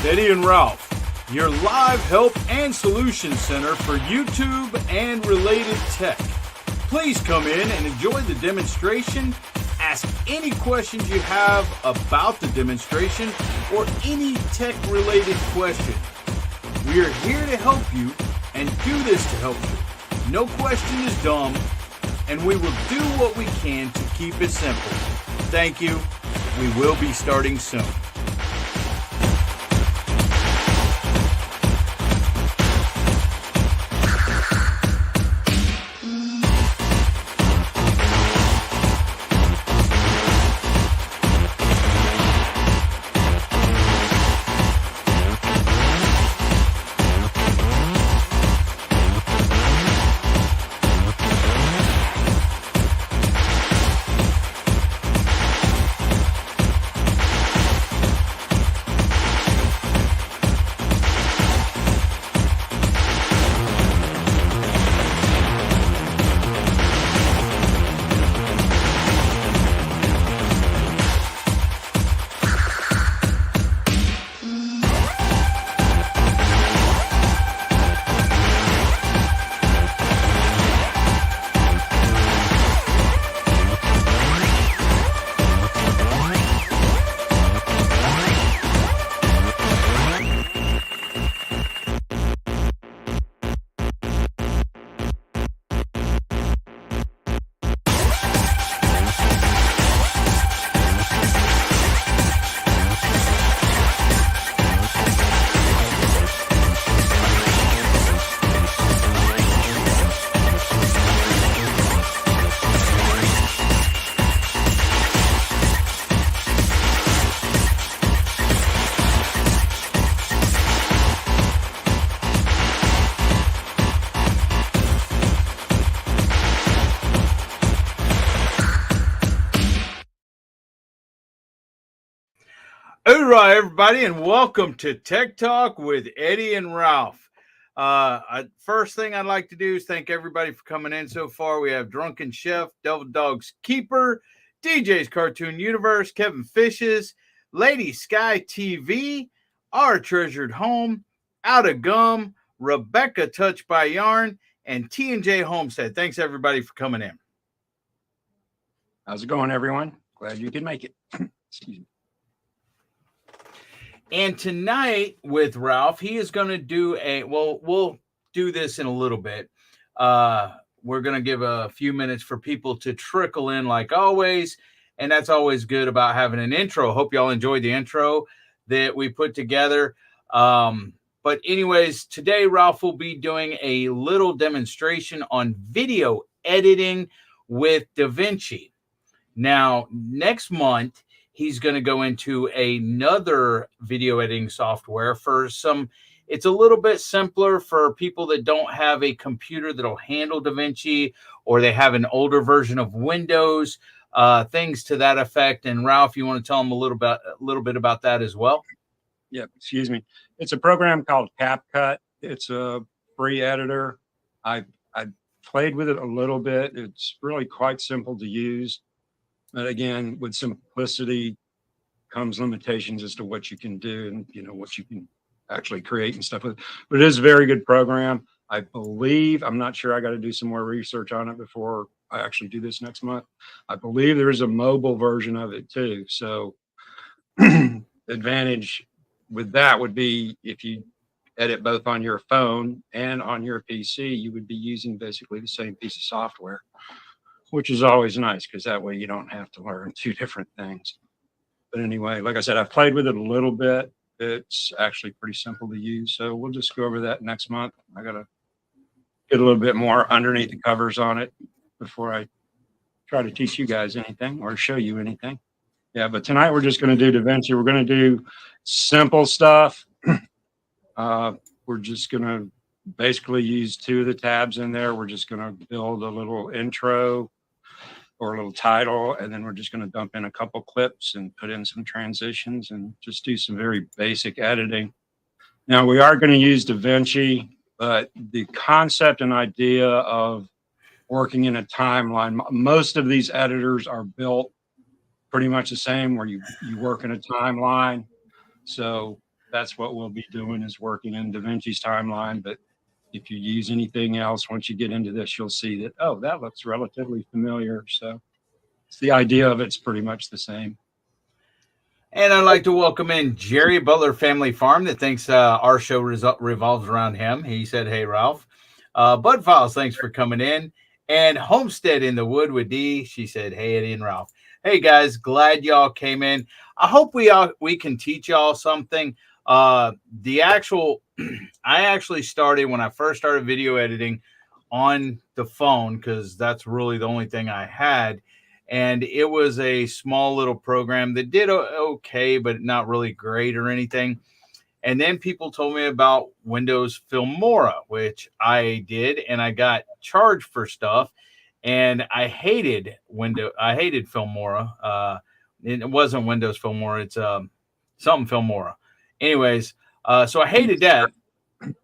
Eddie and Ralph, your live help and solution center for YouTube and related tech. Please come in and enjoy the demonstration. Ask any questions you have about the demonstration or any tech-related question. We are here to help you and do this to help you. No question is dumb, and we will do what we can to keep it simple. Thank you. We will be starting soon. All right, everybody, and welcome to Tech Talk with Eddie and Ralph. First thing I'd like to do is thank everybody for coming in so far. We have Drunken Chef, Devil Dog's Keeper, DJ's Cartoon Universe, Kevin Fishes, Lady Sky TV, Our Treasured Home, Out of Gum, Rebecca Touched by Yarn, and T&J Homestead. Thanks, everybody, for coming in. How's it going, everyone? Glad you could make it. Excuse me. And tonight with Ralph, he is going to do we'll do this in a little bit. We're going to give a few minutes for people to trickle in like always. And that's always good about having an intro. Hope y'all enjoyed the intro that we put together. But anyways, today Ralph will be doing a little demonstration on video editing with DaVinci. Now, next month, he's going to go into another video editing software for some. It's a little bit simpler for people that don't have a computer that'll handle DaVinci, or they have an older version of Windows, things to that effect. And Ralph, you want to tell them a little bit about that as well? Yeah, excuse me. It's a program called CapCut. It's a free editor. I played with it a little bit. It's really quite simple to use. But again, with simplicity comes limitations as to what you can do and what you can actually create and stuff. But it is a very good program. I believe, I'm not sure, I got to do some more research on it before I actually do this next month. I believe there is a mobile version of it too. So advantage with that would be if you edit both on your phone and on your PC, you would be using basically the same piece of software, which is always nice because that way you don't have to learn two different things. But anyway, like I said, I've played with it a little bit. It's actually pretty simple to use. So we'll just go over that next month. I got to get a little bit more underneath the covers on it before I try to teach you guys anything or show you anything. Yeah, but tonight we're just going to do DaVinci. We're going to do simple stuff. We're just going to basically use two of the tabs in there. We're just going to build a little intro or a little title, and then we're just going to dump in a couple clips and put in some transitions and just do some very basic editing. Now, we are going to use DaVinci, but the concept and idea of working in a timeline, most of these editors are built pretty much the same, where you work in a timeline. So that's what we'll be doing, is working in DaVinci's timeline. But if you use anything else, once you get into this, you'll see that, oh, that looks relatively familiar. So it's the idea of it's pretty much the same. And I'd like to welcome in Jerry Butler Family Farm that thinks our show revolves around him. He said, hey, Ralph. Bud Files, thanks for coming in. And Homestead in the Wood with D, she said, hey, Eddie and Ralph. Hey, guys, glad y'all came in. I hope we can teach y'all something. I actually started, when I first started video editing, on the phone, because that's really the only thing I had. And it was a small little program that did okay, but not really great or anything. And then people told me about Windows Filmora, which I did, and I got charged for stuff. And I hated Filmora. It wasn't Windows Filmora. It's something Filmora. Anyways, so I hated that.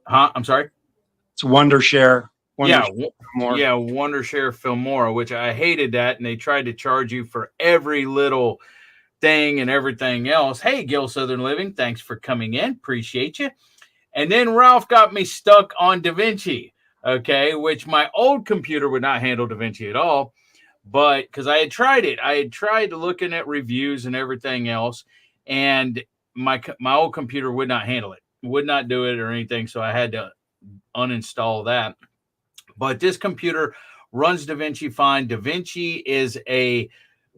Huh? I'm sorry. It's Wondershare. Wondershare Filmora, which I hated that. And they tried to charge you for every little thing and everything else. Hey, Gil Southern Living, thanks for coming in. Appreciate you. And then Ralph got me stuck on DaVinci, okay, which my old computer would not handle DaVinci at all. But because I had tried it, I had tried looking at reviews and everything else, and my old computer would not handle it, would not do it or anything. So I had to uninstall that. But this computer runs DaVinci fine. DaVinci is a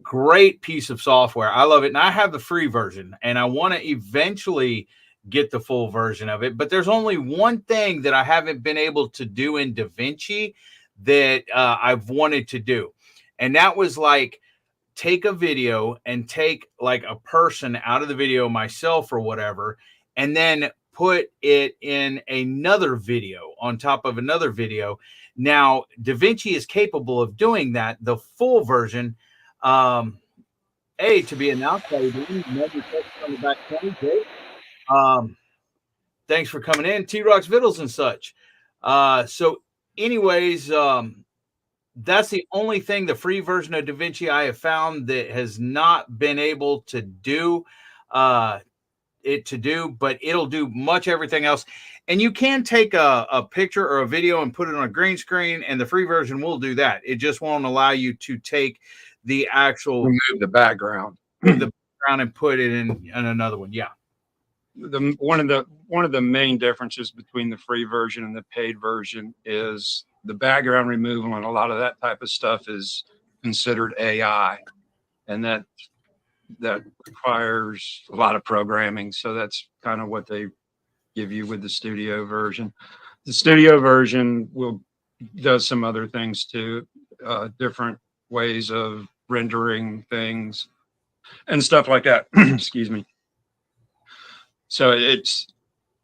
great piece of software. I love it. And I have the free version, and I want to eventually get the full version of it. But there's only one thing that I haven't been able to do in DaVinci that I've wanted to do. And that was like take a video and take like a person out of the video, myself or whatever, and then put it in another video on top of another video. Now, DaVinci is capable of doing that. The full version, to be announced by you. On the back 20, thanks for coming in, T-Rock's Vittles and such. So anyways, that's the only thing, the free version of DaVinci I have found that has not been able to do but it'll do much everything else. And you can take a picture or a video and put it on a green screen, and the free version will do that. It just won't allow you to take the actual remove the background, and put it in another one. Yeah. One of the main differences between the free version and the paid version is the background removal, and a lot of that type of stuff is considered AI, and that requires a lot of programming. So that's kind of what they give you with the studio version. The studio version does some other things too, different ways of rendering things and stuff like that. Excuse me. So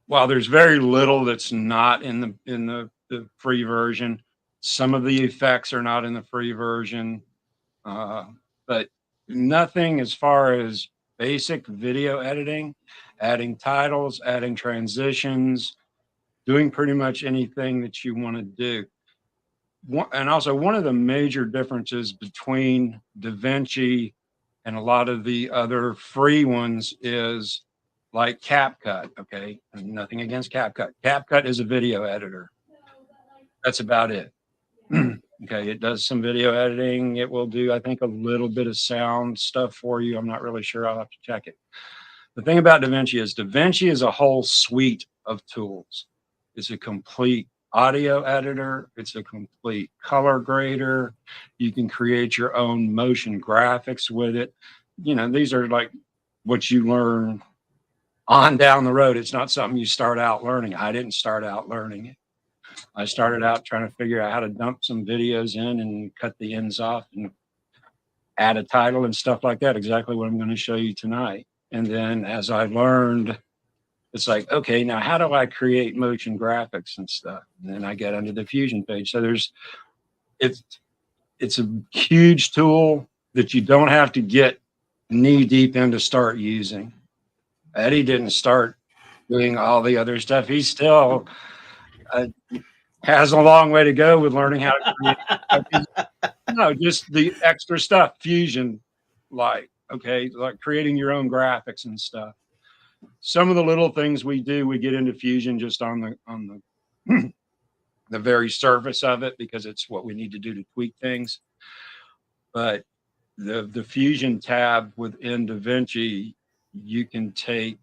while there's very little that's not in the free version, some of the effects are not in the free version, but nothing as far as basic video editing, adding titles, adding transitions, doing pretty much anything that you want to do. And also, one of the major differences between DaVinci and a lot of the other free ones is like CapCut. Okay, nothing against CapCut. CapCut is a video editor. That's about it. Okay, it does some video editing. It will do, I think, a little bit of sound stuff for you. I'm not really sure. I'll have to check it. The thing about DaVinci is a whole suite of tools. It's a complete audio editor. It's a complete color grader. You can create your own motion graphics with it. You know, these are like what you learn on down the road. It's not something you start out learning. I didn't start out learning it. I started out trying to figure out how to dump some videos in and cut the ends off and add a title and stuff like that. Exactly what I'm going to show you tonight. And then as I learned, it's like, okay, now how do I create motion graphics and stuff? And then I get under the Fusion page. So it's a huge tool that you don't have to get knee deep in to start using. Eddie didn't start doing all the other stuff. He still has a long way to go with learning how to create, just the extra stuff, Fusion, like creating your own graphics and stuff. Some of the little things we do, we get into Fusion just on the the very surface of it because it's what we need to do to tweak things. But the Fusion tab within DaVinci, you can take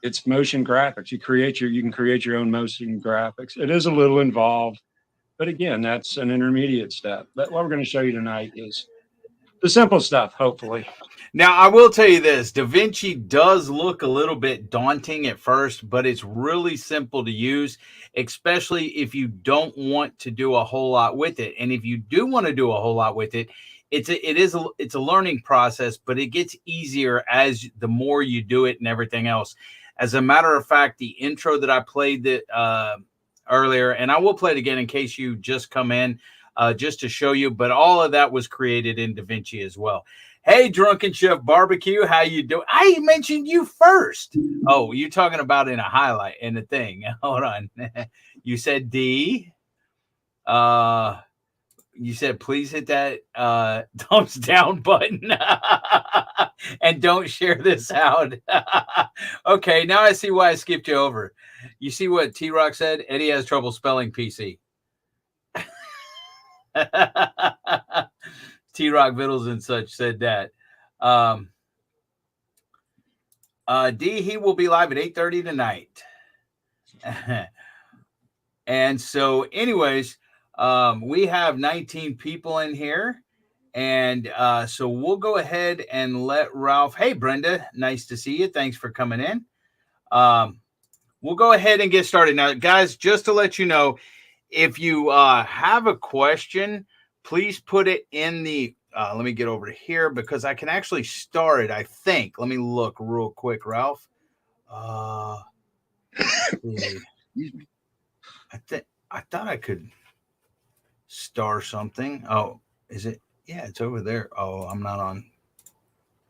it's motion graphics. You can create your own motion graphics. It is a little involved, but again, that's an intermediate step. But what we're going to show you tonight is the simple stuff, hopefully. Now, I will tell you this, DaVinci does look a little bit daunting at first, but it's really simple to use, especially if you don't want to do a whole lot with it. And if you do want to do a whole lot with it, it's a learning process, but it gets easier as the more you do it and everything else. As a matter of fact, the intro that I played earlier, and I will play it again in case you just come in, just to show you, but all of that was created in DaVinci as well. Hey, Drunken Chef Barbecue, how you doing? I mentioned you first. Oh, you're talking about in a highlight in the thing. Hold on. You said D. You said please hit that thumbs down button and don't share this out. Okay, now I see why I skipped you over. You see what T-Rock said? Eddie has trouble spelling PC. T-Rock Vittles and such said that. D, he will be live at 8:30 tonight. And so, anyways, we have 19 people in here. And so we'll go ahead and let Ralph. Hey, Brenda, nice to see you. Thanks for coming in. We'll go ahead and get started. Now, guys, just to let you know, if you have a question, please put it in the, let me get over to here because I can actually start it, I think. Let me look real quick, Ralph. Excuse me. I thought I could star something. Oh, is it? Yeah, it's over there. Oh, I'm not on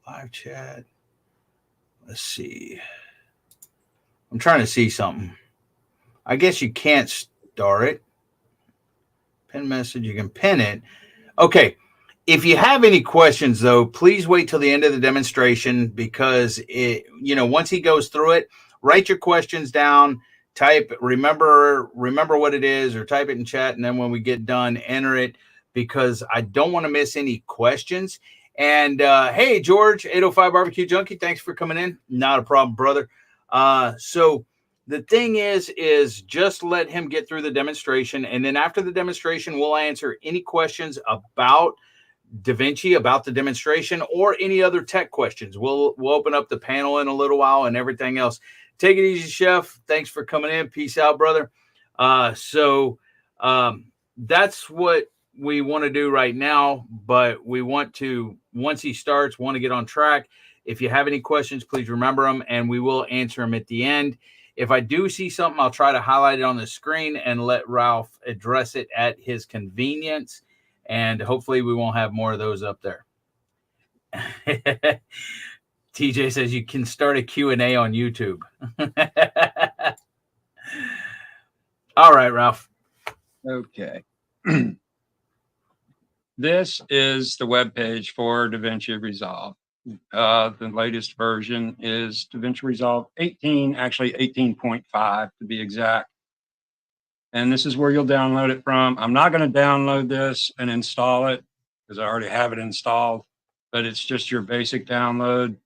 live chat. Let's see. I'm trying to see something. I guess you can't star it. Pin message, you can pin it. Okay. If you have any questions, though, please wait till the end of the demonstration because once he goes through it, write your questions down, type, remember what it is, or type it in chat, and then when we get done, enter it because I don't want to miss any questions. And hey, George, 805 Barbecue Junkie, thanks for coming in. Not a problem, brother. So the thing is just let him get through the demonstration, and then after the demonstration, we'll answer any questions about DaVinci, about the demonstration, or any other tech questions. We'll open up the panel in a little while and everything else. Take it easy, Chef. Thanks for coming in. Peace out, brother. So that's what we want to do right now, but we want to, once he starts, want to get on track. If you have any questions, please remember them, and we will answer them at the end. If I do see something, I'll try to highlight it on the screen and let Ralph address it at his convenience. And hopefully we won't have more of those up there. TJ says you can start a Q&A on YouTube. All right, Ralph. Okay. This is the web page for DaVinci Resolve. The latest version is DaVinci Resolve 18, actually 18.5 to be exact. And this is where you'll download it from. I'm not going to download this and install it because I already have it installed, but it's just your basic download.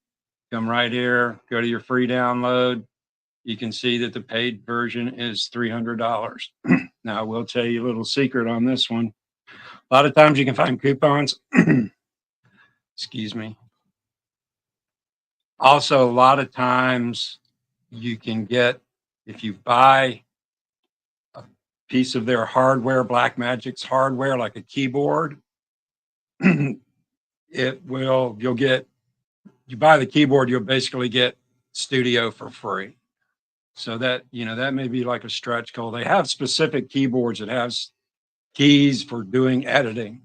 Come right here, go to your free download. You can see that the paid version is $300. Now, I will tell you a little secret on this one. A lot of times you can find coupons. Excuse me. Also, a lot of times you can get, if you buy a piece of their hardware, Blackmagic's hardware, like a keyboard, you buy the keyboard, you'll basically get Studio for free. So that may be like a stretch goal. They have specific keyboards that have keys for doing editing.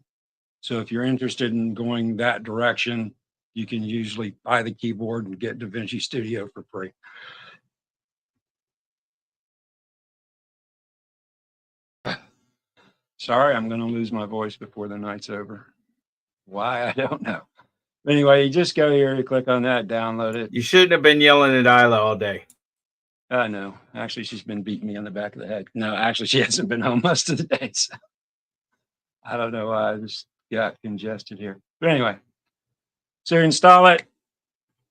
So if you're interested in going that direction, you can usually buy the keyboard and get DaVinci Studio for free. Sorry, I'm going to lose my voice before the night's over. Why? I don't know. Anyway, you just go here, you click on that, download it. You shouldn't have been yelling at Isla all day. I know. Actually, she's been beating me on the back of the head. No, actually, she hasn't been home most of the day. So I don't know why. I just got congested here. But anyway, so you install it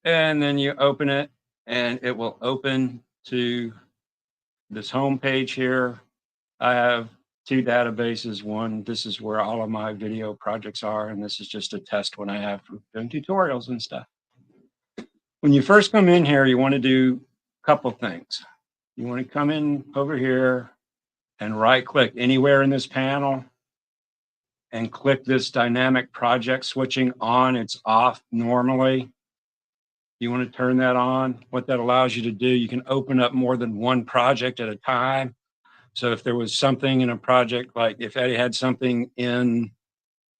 and then you open it and it will open to this home page here. I have two databases. One, this is where all of my video projects are, and this is just a test one I have for doing tutorials and stuff. When you first come in here, you want to do a couple things. You want to come in over here and right click anywhere in this panel and click this dynamic project switching on. It's off normally. You want to turn that on. What that allows you to do, you can open up more than one project at a time. So if there was something in a project, like if Eddie had something in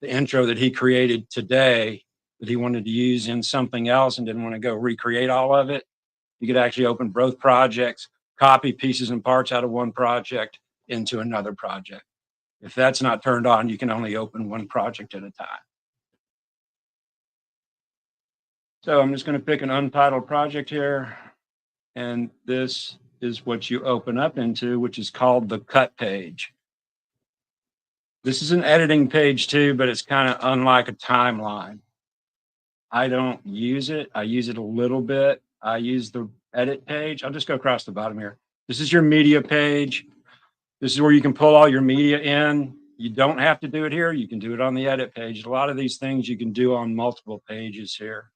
the intro that he created today that he wanted to use in something else and didn't want to go recreate all of it, you could actually open both projects, copy pieces and parts out of one project into another project. If that's not turned on, you can only open one project at a time. So I'm just going to pick an untitled project here. And this is what you open up into, which is called the cut page. This is an editing page too, but it's kind of unlike a timeline. I don't use it. I use it a little bit. I use the edit page. I'll just go across the bottom here. This is your media page. This is where you can pull all your media in. You don't have to do it here. You can do it on the edit page. A lot of these things you can do on multiple pages here.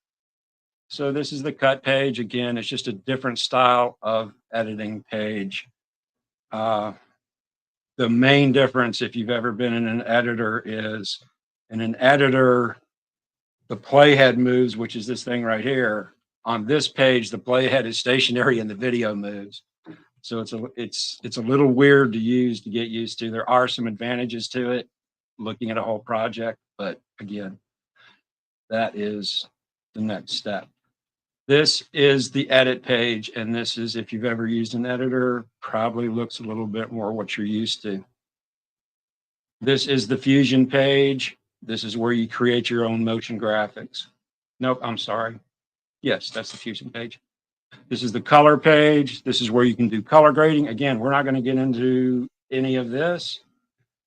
So this is the cut page. Again, it's just a different style of editing page. The main difference, if you've ever been in an editor, is in an editor, the playhead moves, which is this thing right here. On this page, the playhead is stationary and the video moves. So it's a little weird to use, to get used to. There are some advantages to it, looking at a whole project, but again, that is the next step. This is the edit page, and this is, if you've ever used an editor, probably looks a little bit more what you're used to. This is the Fusion page. This is where you create your own motion graphics. Nope, I'm sorry. Yes, that's the Fusion page. This is the color page. This is where you can do color grading. Again, we're not going to get into any of this.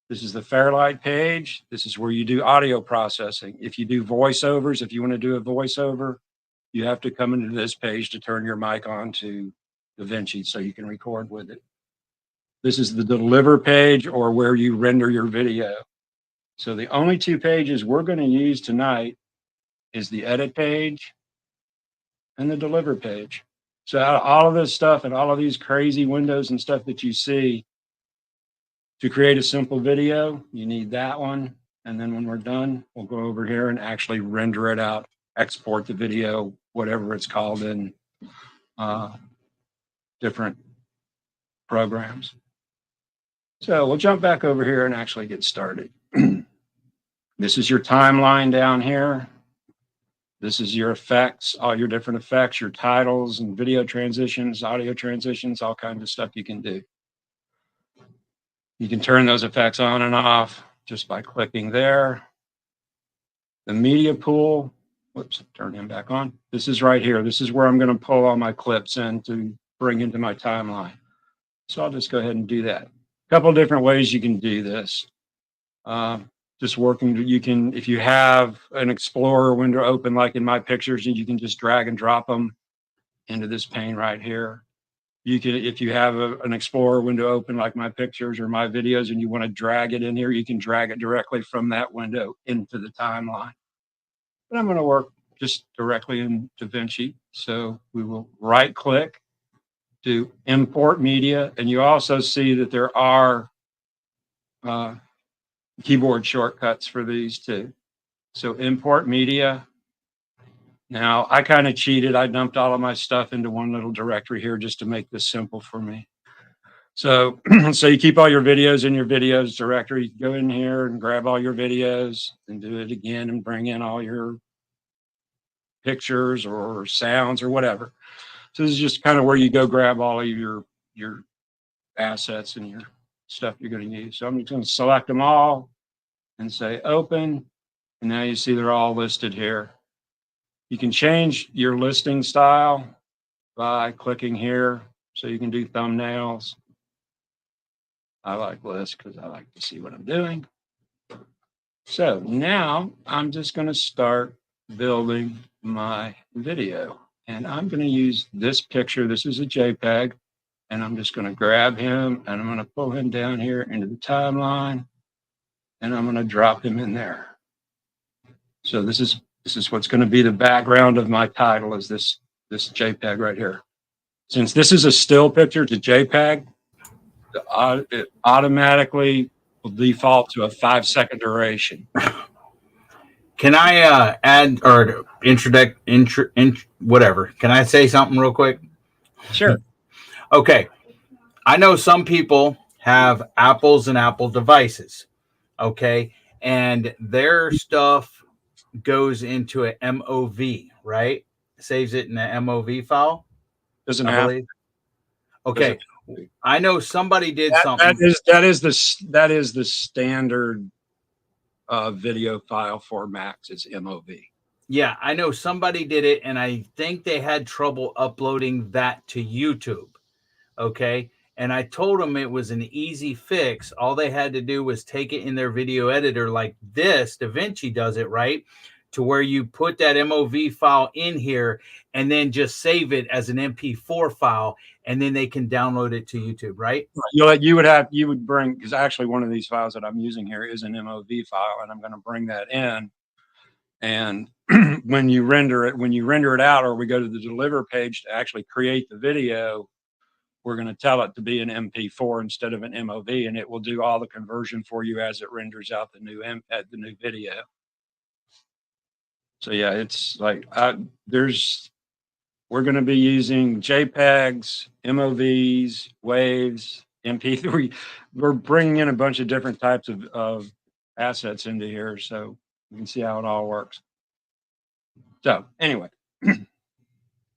This is the Fairlight page. This is where you do audio processing. If you do voiceovers, if you want to do a voiceover, you have to come into this page to turn your mic on to DaVinci so you can record with it. This is the Deliver page, or where you render your video. So the only two pages we're going to use tonight is the edit page and the Deliver page. So out of all of this stuff and all of these crazy windows and stuff that you see, to create a simple video, you need that one. And then when we're done, we'll go over here and actually render it out, export the video, whatever it's called in different programs. So we'll jump back over here and actually get started. This is your timeline down here. This is your effects, all your different effects, your titles and video transitions, audio transitions, all kinds of stuff you can do. You can turn those effects on and off just by clicking there. The media pool, whoops, turn him back on. This is right here. This is where I'm going to pull all my clips in to bring into my timeline. So I'll just go ahead and do that. A couple of different ways you can do this. Just working, you can, if you have an Explorer window open, like in my pictures, you can just drag and drop them into this pane right here. You can, if you have an Explorer window open, like my pictures or my videos, and you want to drag it in here, you can drag it directly from that window into the timeline. But I'm going to work just directly in DaVinci. So we will right click to import media. And you also see that there are keyboard shortcuts for these too. So import media. Now I kind of cheated. I dumped all of my stuff into one little directory here just to make this simple for me. So, so you keep all your videos in your videos directory. You can go in here and grab all your videos and do it again and bring in all your pictures or sounds or whatever. So this is just kind of where you go grab all of your assets and your stuff you're going to use. So I'm just going to select them all and say open. And now you see they're all listed here. You can change your listing style by clicking here. So you can do thumbnails. I like lists because I like to see what I'm doing. So now I'm just going to start building my video. And I'm going to use this picture. This is a JPEG. And I'm just going to grab him and I'm going to pull him down here into the timeline. And I'm going to drop him in there. So this is what's going to be the background of my title, is this JPEG right here. Since this is a still picture to JPEG, it automatically will default to a 5-second duration. Can I add or whatever? Can I say something real quick? Sure. Okay. I know some people have Apples and Apple devices. Okay. And their stuff goes into an MOV, right? Saves it in an MOV file. Doesn't I have. believe. Okay. Doesn't, I know somebody did something. That is the standard video file for Macs. It's MOV. Yeah, I know somebody did it, and I think they had trouble uploading that to YouTube. Okay. And I told them it was an easy fix. All they had to do was take it in their video editor like this. DaVinci does it, right? To where you put that MOV file in here and then just save it as an MP4 file, and then they can download it to YouTube, right? You would bring, because actually one of these files that I'm using here is an MOV file, and I'm going to bring that in. And when you render it out, or we go to the deliver page to actually create the video, we're going to tell it to be an MP4 instead of an MOV, and it will do all the conversion for you as it renders out the new video. So yeah, it's like we're going to be using JPEGs, MOVs, waves, MP3. We're bringing in a bunch of different types of assets into here, so you can see how it all works. So anyway.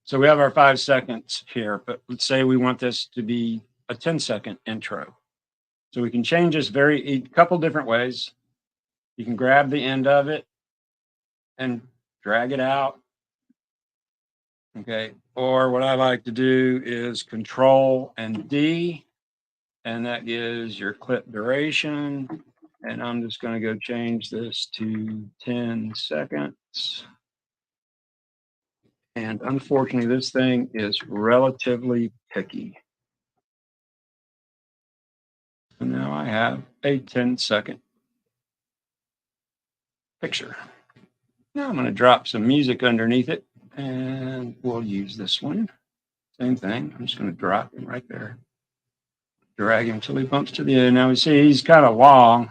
So we have our 5 seconds here, but let's say we want this to be a 10-second intro. So we can change this a couple different ways. You can grab the end of it and drag it out. Okay. Or what I like to do is Control and D, and that gives your clip duration. And I'm just going to go change this to 10 seconds. And unfortunately, this thing is relatively picky. And now I have a 10-second picture. Now I'm going to drop some music underneath it, and we'll use this one. Same thing. I'm just going to drop him right there. Drag him till he bumps to the end. Now we see he's kind of long,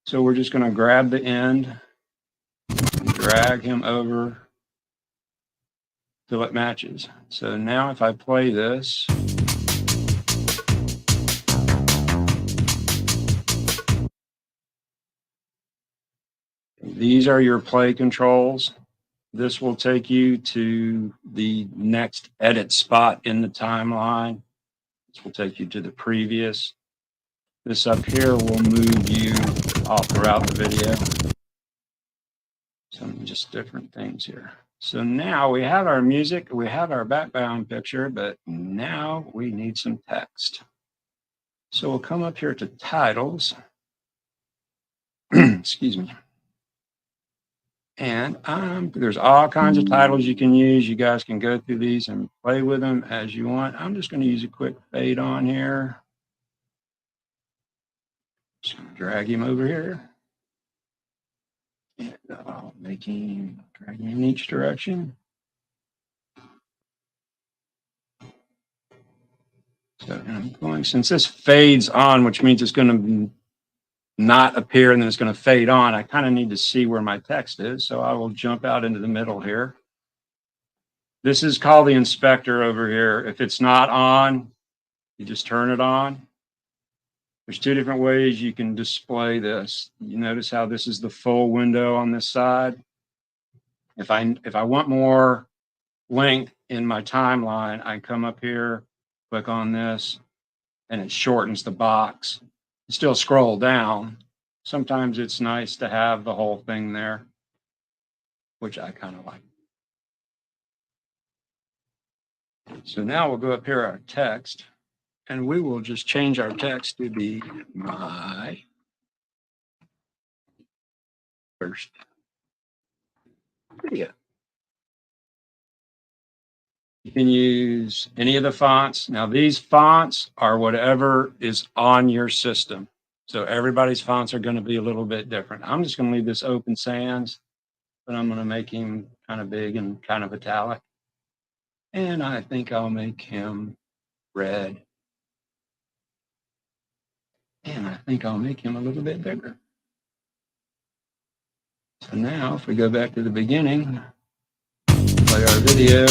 so we're just going to grab the end and drag him over till it matches. So now if I play this, these are your play controls. This will take you to the next edit spot in the timeline. This will take you to the previous. This up here will move you all throughout the video. Some just different things here. So now we have our music, we have our background picture, but now we need some text. So we'll come up here to titles. Excuse me. And there's all kinds of titles you can use. You guys can go through these and play with them as you want. I'm just going to use a quick fade on here. Just going to drag him over here. And I'll make him drag him in each direction. So I'm going, since this fades on, which means it's going to not appear and then it's going to fade on, I kind of need to see where my text is. So I will jump out into the middle here. This is called the inspector over here. If it's not on, you just turn it on. There's two different ways you can display this. You notice how this is the full window on this side. If I want more length in my timeline, I come up here, click on this, and it shortens the box. You still scroll down. Sometimes it's nice to have the whole thing there, which I kind of like. So now we'll go up here our text, and we will just change our text to be my first video. You can use any of the fonts. Now these fonts are whatever is on your system. So everybody's fonts are going to be a little bit different. I'm just going to leave this Open Sans, but I'm going to make him kind of big and kind of italic. And I think I'll make him red. And I think I'll make him a little bit bigger. So now if we go back to the beginning, play our video.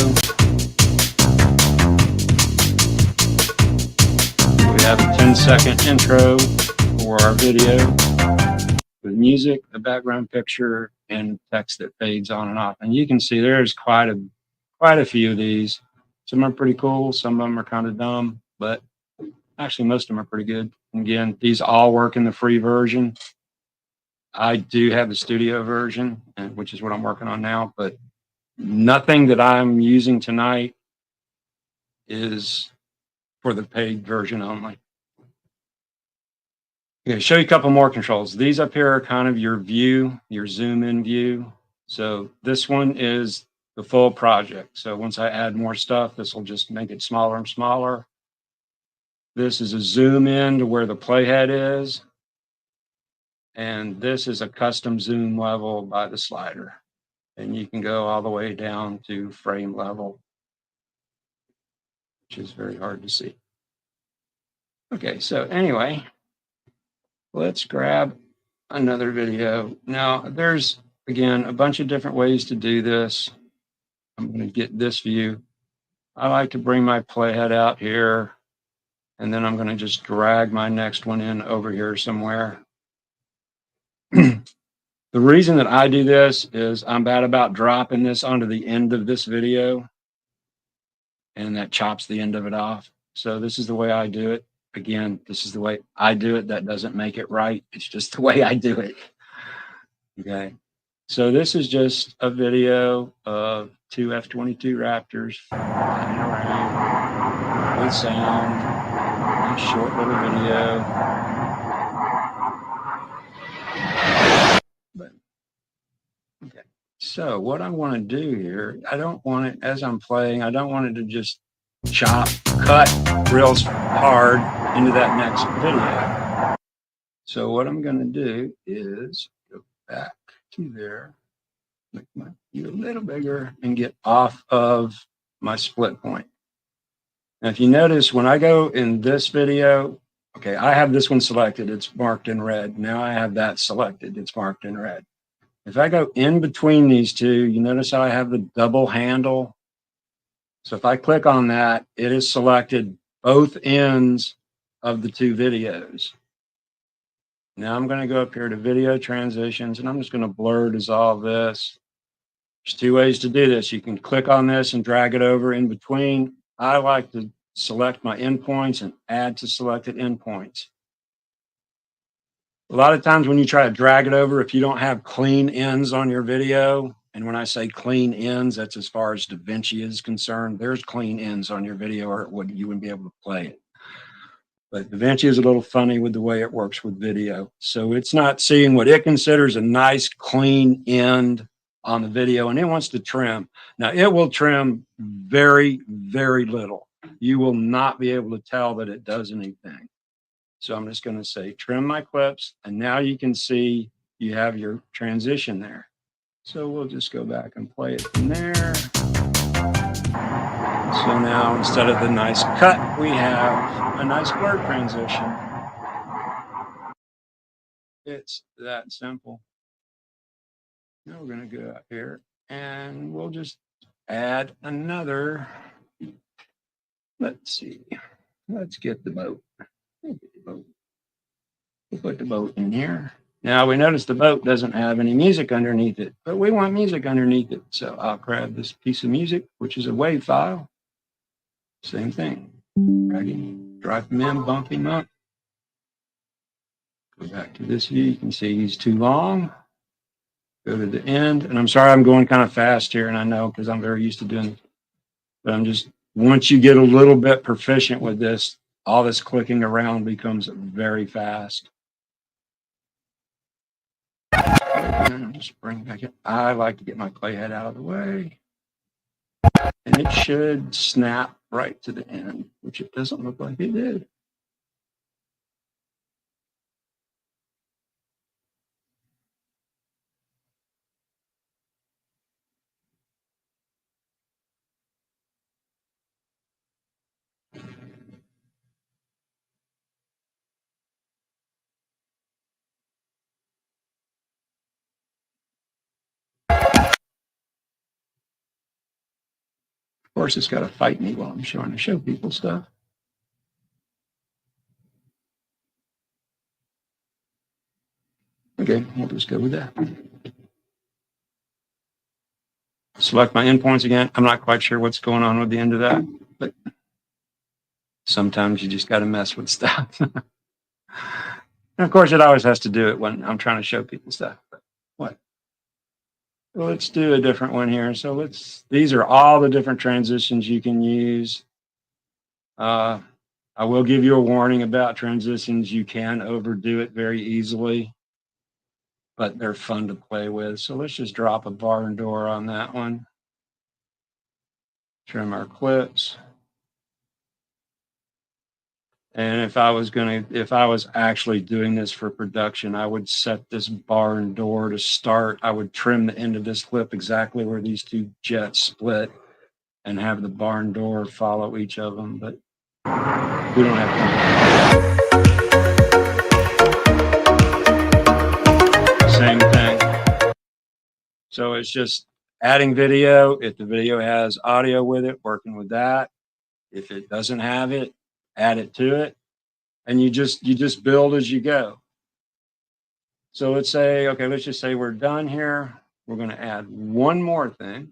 We have a 10-second intro for our video with music, the background picture, and text that fades on and off. And you can see there's quite a few of these. Some are pretty cool, some of them are kind of dumb, but actually most of them are pretty good. And again, these all work in the free version. I do have the studio version, which is what I'm working on now, but nothing that I'm using tonight is for the paid version only. Okay, show you a couple more controls. These up here are kind of your view, your zoom in view. So this one is the full project. So once I add more stuff, this will just make it smaller and smaller. This is a zoom in to where the playhead is. And this is a custom zoom level by the slider. And you can go all the way down to frame level, which is very hard to see. Okay, so anyway, let's grab another video. Now, there's, again, a bunch of different ways to do this. I'm going to get this view. I like to bring my playhead out here, and then I'm going to just drag my next one in over here somewhere. The reason that I do this is I'm bad about dropping this onto the end of this video, and that chops the end of it off. So this is the way I do it. Again, this is the way I do it. That doesn't make it right. It's just the way I do it. Okay. So this is just a video of two F-22 Raptors flying around with sound. A short little video. But, okay. So what I want to do here, I don't want it, as I'm playing, I don't want it to just cut real hard into that next video. So what I'm going to do is go back to there, make my view a little bigger, and get off of my split point. Now, if you notice, when I go in this video, okay, I have this one selected, it's marked in red. Now I have that selected, it's marked in red. If I go in between these two, you notice how I have the double handle. So if I click on that, it is selected both ends of the two videos. Now I'm going to go up here to video transitions, and I'm just going to blur dissolve this. There's two ways to do this. You can click on this and drag it over in between. I like to select my endpoints and add to selected endpoints. A lot of times when you try to drag it over, if you don't have clean ends on your video, and when I say clean ends, that's as far as DaVinci is concerned. There's clean ends on your video, or you wouldn't be able to play it. But DaVinci is a little funny with the way it works with video. So it's not seeing what it considers a nice clean end on the video, and it wants to trim. Now it will trim very, very little. You will not be able to tell that it does anything. So I'm just going to say trim my clips, and now you can see you have your transition there. So we'll just go back and play it from there. So now instead of the nice cut, we have a nice blur transition. It's that simple. Now we're going to go up here and we'll just add another. Let's see. Let's get the boat. We'll put the boat in here. Now we notice the boat doesn't have any music underneath it, but we want music underneath it. So I'll grab this piece of music, which is a WAV file. Same thing. Drag them in, bump him up. Go back to this view. You can see he's too long. Go to the end. And I'm sorry I'm going kind of fast here, and I know because I'm very used to doing it. But I'm just once you get a little bit proficient with this, all this clicking around becomes very fast. Just bring back in. I like to get my playhead out of the way. And it should snap right to the end, which it doesn't look like it did. Of course, it's got to fight me while I'm trying to show people stuff. Okay, we'll just go with that. Select my endpoints again. I'm not quite sure what's going on with the end of that, but sometimes you just got to mess with stuff. And of course, it always has to do it when I'm trying to show people stuff. But what? Well, let's do a different one here. So these are all the different transitions you can use. I will give you a warning about transitions. You can overdo it very easily, but they're fun to play with. So let's just drop a barn door on that one. Trim our clips. And if I was actually doing this for production, I would set this barn door to start. I would trim the end of this clip exactly where these two jets split and have the barn door follow each of them, but we don't have time. Same thing. So it's just adding video. If the video has audio with it, working with that. If it doesn't have it, add it to it, and you just build as you go. So let's just say we're done here. We're going to add one more thing.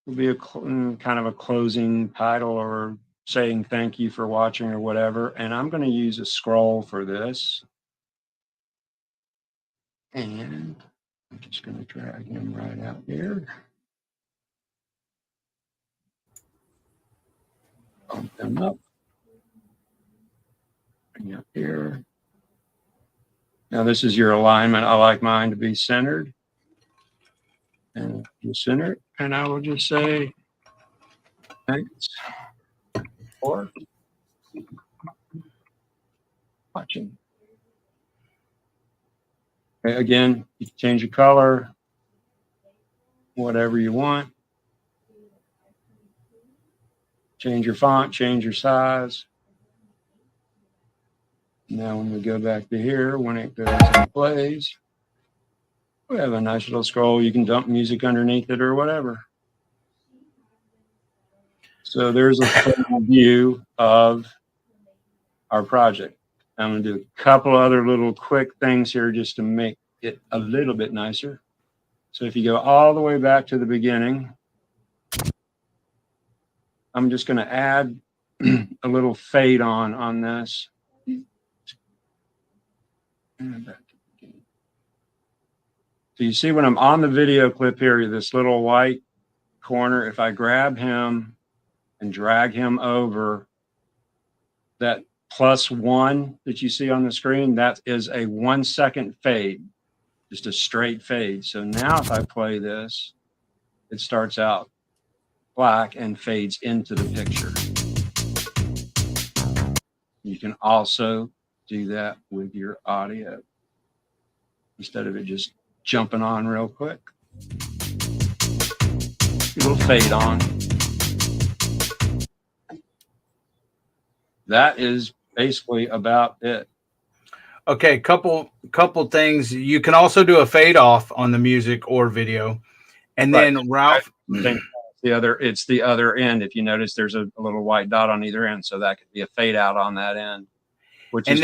It'll be kind of a closing title or saying thank you for watching or whatever. And I'm going to use a scroll for this. And I'm just going to drag him right out here. Bump them up. Bring up here. Now this is your alignment. I like mine to be centered. And you center it. And I will just say thanks for watching. Okay, again, you can change the color, whatever you want. Change your font, change your size. Now when we go back to here, when it goes and plays, we have a nice little scroll. You can dump music underneath it or whatever. So there's a full view of our project. I'm going to do a couple other little quick things here just to make it a little bit nicer. So if you go all the way back to the beginning, I'm just going to add a little fade on this. So you see when I'm on the video clip here, this little white corner, if I grab him and drag him over, that +1 that you see on the screen, that is a 1 second fade, just a straight fade. So now if I play this, it starts out black and fades into the picture. You can also do that with your audio instead of it just jumping on real quick. A little fade on. That is basically about it. Okay, couple things. You can also do a fade off on the music or video, and Right. then Ralph. It's the other end. If you notice, there's a little white dot on either end, so that could be a fade out on that end. Which is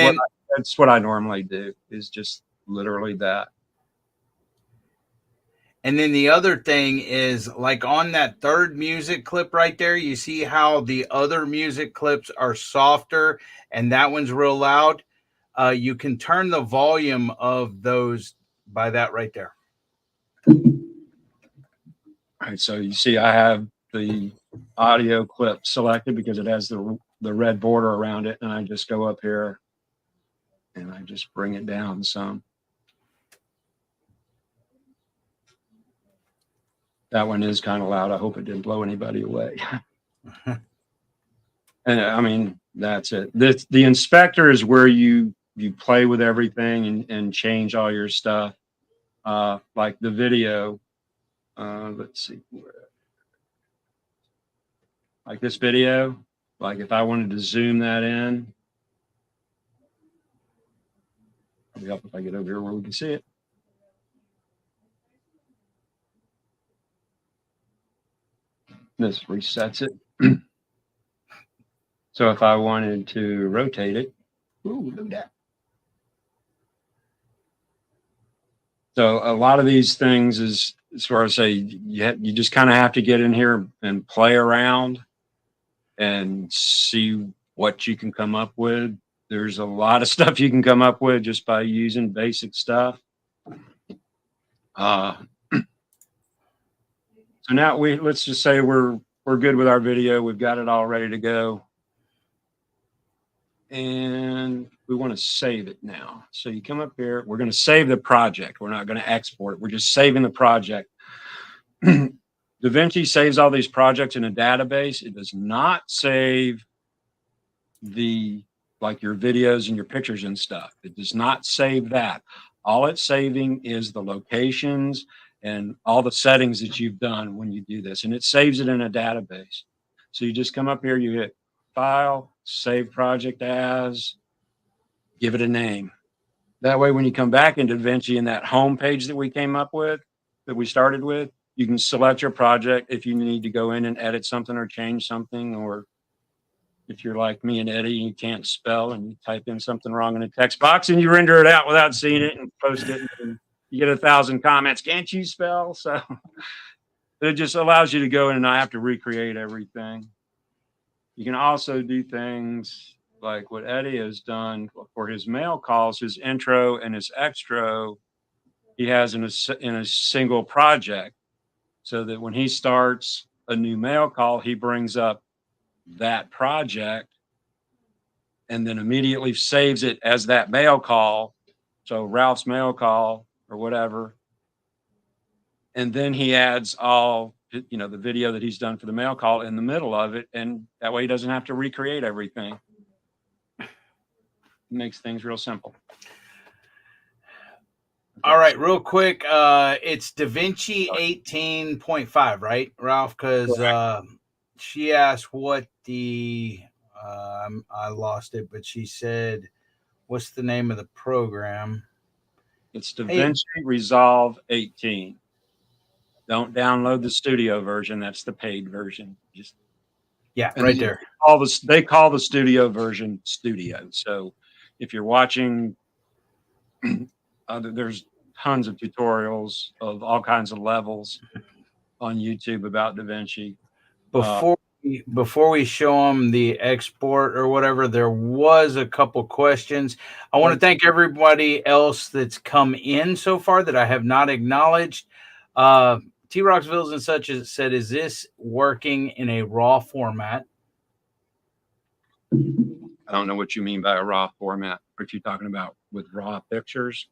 that's what I normally do. Is just literally that. And then the other thing is, like on that third music clip right there, you see how the other music clips are softer and that one's real loud. You can turn the volume of those by that right there. All right, so you see I have the audio clip selected because it has the red border around it. And I just go up here and I just bring it down some. That one is kind of loud. I hope it didn't blow anybody away. And I mean, that's it. The inspector is where you play with everything and change all your stuff. Like the video, let's see, like this video, like if I wanted to zoom that in, I'll be up if I get over here where we can see it. This resets it. So if I wanted to rotate it, ooh, look at that. So a lot of these things is, as far as say, you just kind of have to get in here and play around and see what you can come up with. There's a lot of stuff you can come up with just by using basic stuff. So now let's just say we're good with our video. We've got it all ready to go. And we want to save it now. So you come up here, we're going to save the project. We're not going to export it. We're just saving the project. DaVinci saves all these projects in a database. It does not save like your videos and your pictures and stuff. It does not save that. All it's saving is the locations and all the settings that you've done when you do this. And it saves it in a database. So you just come up here, you hit File, Save Project As, give it a name. That way, when you come back into DaVinci in that home page that we came up with, that we started with, you can select your project if you need to go in and edit something or change something, or if you're like me and Eddie, you can't spell and you type in something wrong in a text box and you render it out without seeing it and post it, and you get 1,000 comments. Can't you spell? So it just allows you to go in and not have to recreate everything. You can also do things like what Eddie has done for his mail calls, his intro and his extra, he has in a single project, so that when he starts a new mail call, he brings up that project and then immediately saves it as that mail call. So Ralph's mail call or whatever. And then he adds all, the video that he's done for the mail call in the middle of it. And that way he doesn't have to recreate everything. It makes things real simple. All right, real quick. It's DaVinci 18.5, right, Ralph? Because she asked what I lost it, but she said, what's the name of the program? It's DaVinci Resolve 18. Don't download the studio version. That's the paid version. Right there. They call the studio version Studio. So if you're watching, there's tons of tutorials of all kinds of levels on YouTube about DaVinci. Before we show them the export or whatever, there was a couple questions. I want to thank everybody else that's come in so far that I have not acknowledged. T-Rocksvilles and such as said, is this working in a RAW format? I don't know what you mean by a RAW format. What you talking about with RAW pictures?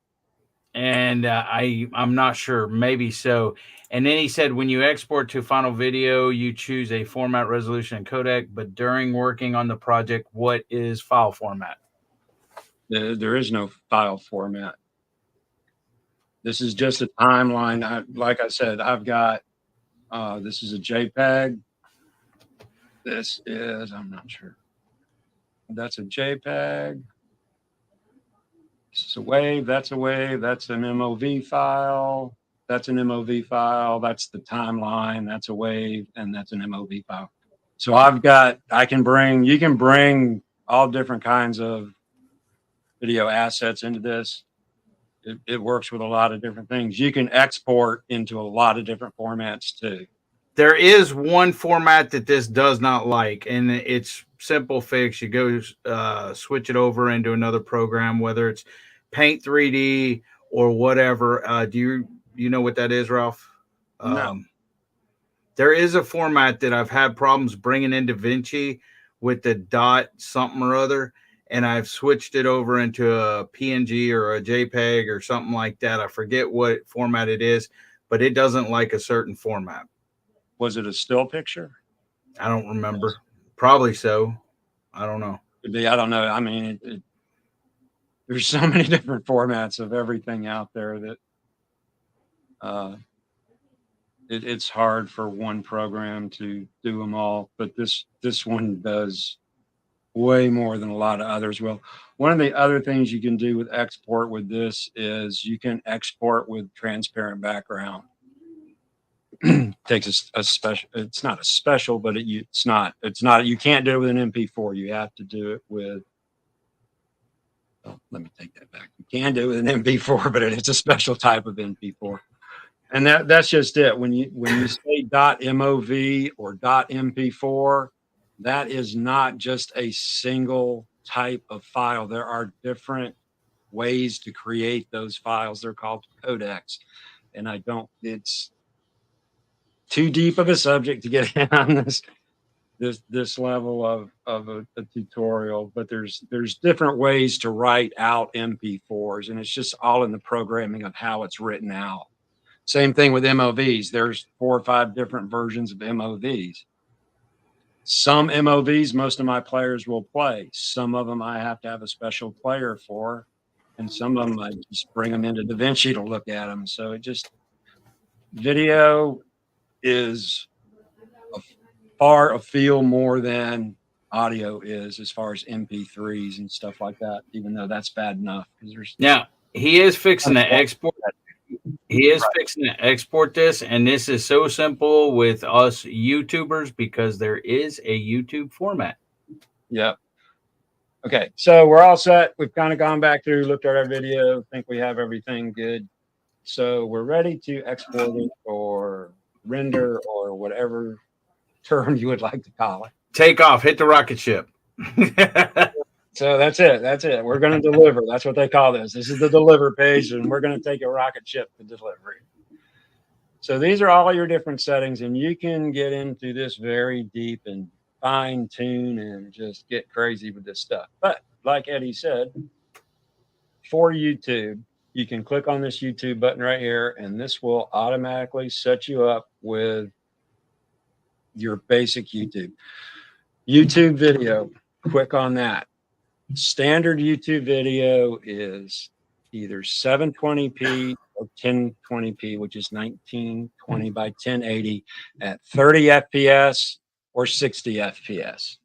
And I'm not sure. Maybe so. And then he said, when you export to final video, you choose a format, resolution, and codec. But during working on the project, what is file format? There is no file format. This is just a timeline. Like I said, I've got, this is a JPEG. This is, I'm not sure. That's a JPEG. This is a WAV. That's a WAV. That's an MOV file. That's an MOV file. That's the timeline. That's a WAV. And that's an MOV file. So you can bring all different kinds of video assets into this. It works with a lot of different things. You can export into a lot of different formats too. There is one format that this does not like, and it's simple fix. You go switch it over into another program, whether it's Paint 3D or whatever. Do you know what that is, Ralph? No. There is a format that I've had problems bringing into DaVinci with the dot something or other, and I've switched it over into a PNG or a JPEG or something like that. I forget what format it is, but it doesn't like a certain format. Was it a still picture? I don't remember. Probably so. I don't know. Could be, I don't know. I mean, there's so many different formats of everything out there that it's hard for one program to do them all. But this one does way more than a lot of others will. One of the other things you can do with export with this is you can export with transparent background. Takes a special, it's not a special, but it's not, you can't do it with an MP4. You have to do it with, oh, let me take that back. You can do it with an MP4, but it's a special type of MP4. And that's just it. When you say .mov or .mp4, that is not just a single type of file. There are different ways to create those files. They're called codecs. And it's too deep of a subject to get on this level of a tutorial, but there's different ways to write out MP4s, and it's just all in the programming of how it's written out. Same thing with MOVs. There's 4 or 5 different versions of MOVs. Some MOVs, most of my players will play. Some of them I have to have a special player for, and some of them I just bring them into DaVinci to look at them. So video is far afield more than audio is as far as MP3s and stuff like that, even though that's bad enough. Now, he is fixing to export. He is fixing to export this, and this is so simple with us YouTubers because there is a YouTube format. Yep. Okay, so we're all set. We've kind of gone back through, looked at our video, think we have everything good. So we're ready to export it or render or whatever term you would like to call it. Take off, hit the rocket ship. So that's it. That's it. We're going to deliver. That's what they call this. This is the deliver page, and we're going to take a rocket ship to delivery. So these are all your different settings, and you can get into this very deep and fine tune and just get crazy with this stuff. But like Eddie said, for YouTube, you can click on this YouTube button right here, and this will automatically set you up with your basic YouTube. YouTube video, click on that. Standard YouTube video is either 720p or 1020p, which is 1920 by 1080 at 30 FPS or 60 FPS.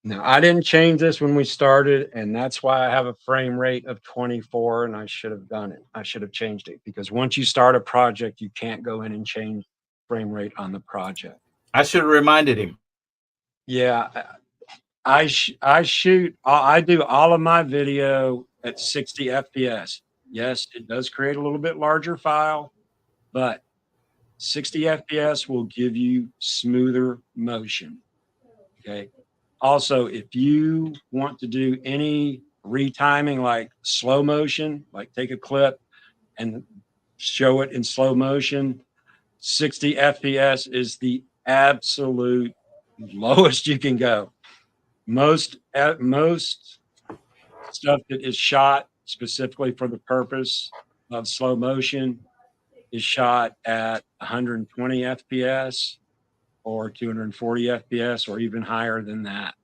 Now, I didn't change this when we started, and that's why I have a frame rate of 24, and I should have done it. I should have changed it, because once you start a project, you can't go in and change frame rate on the project. I should have reminded him. Yeah, I do all of my video at 60 FPS. Yes, it does create a little bit larger file, but 60 FPS will give you smoother motion. Okay. Also, if you want to do any retiming, like slow motion, like take a clip and show it in slow motion, 60 FPS is the absolute lowest you can go. Most stuff that is shot specifically for the purpose of slow motion is shot at 120 FPS or 240 FPS or even higher than that.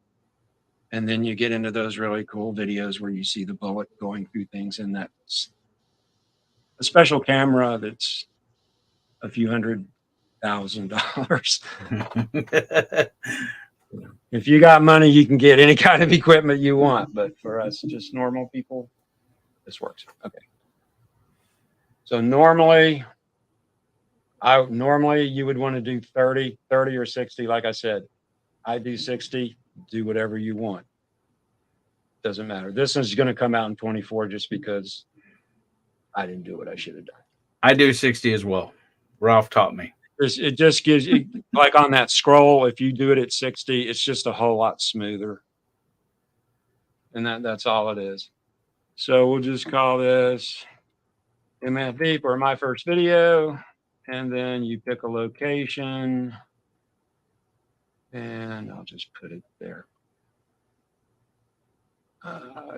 And then you get into those really cool videos where you see the bullet going through things, and that's a special camera that's a few $100,000. If you got money, you can get any kind of equipment you want. But for us, just normal people, this works. Okay. So normally you would want to do 30 or 60. Like I said, I do 60, do whatever you want. Doesn't matter. This is going to come out in 24 just because I didn't do what I should have done. I do 60 as well. Ralph taught me. It just gives you, like on that scroll, if you do it at 60, it's just a whole lot smoother. And that's all it is. So we'll just call this MF Beep or my first video. and then you pick a location, and I'll just put it there.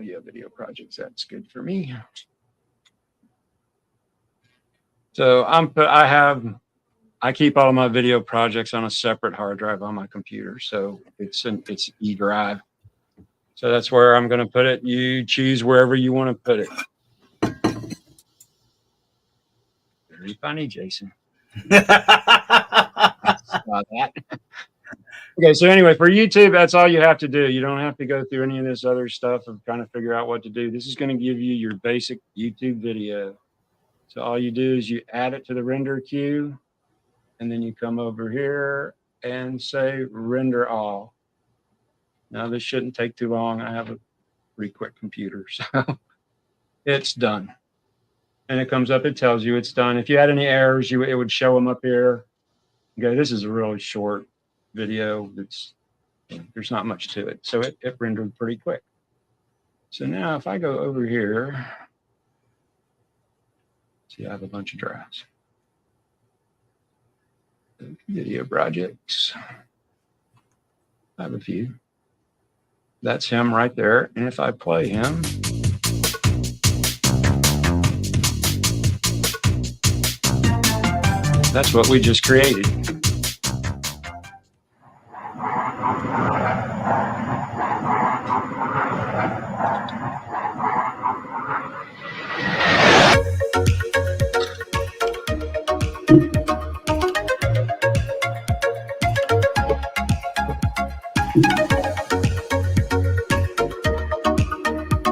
Yeah, video projects, that's good for me. So I keep all of my video projects on a separate hard drive on my computer. So it's E drive. So that's where I'm going to put it. You choose wherever you want to put it. Very funny, Jason. About that. Okay, so anyway, for YouTube, that's all you have to do. You don't have to go through any of this other stuff of trying to figure out what to do. This is going to give you your basic YouTube video. So all you do is you add it to the render queue, and then you come over here and say render all. Now this shouldn't take too long. I have a pretty quick computer, so it's done. And it comes up, it tells you it's done. If you had any errors, it would show them up here. Okay, this is a really short video. There's not much to it. So it rendered pretty quick. So now if I go over here, see, I have a bunch of drafts. Video projects. I have a few. That's him right there. And if I play him, that's what we just created.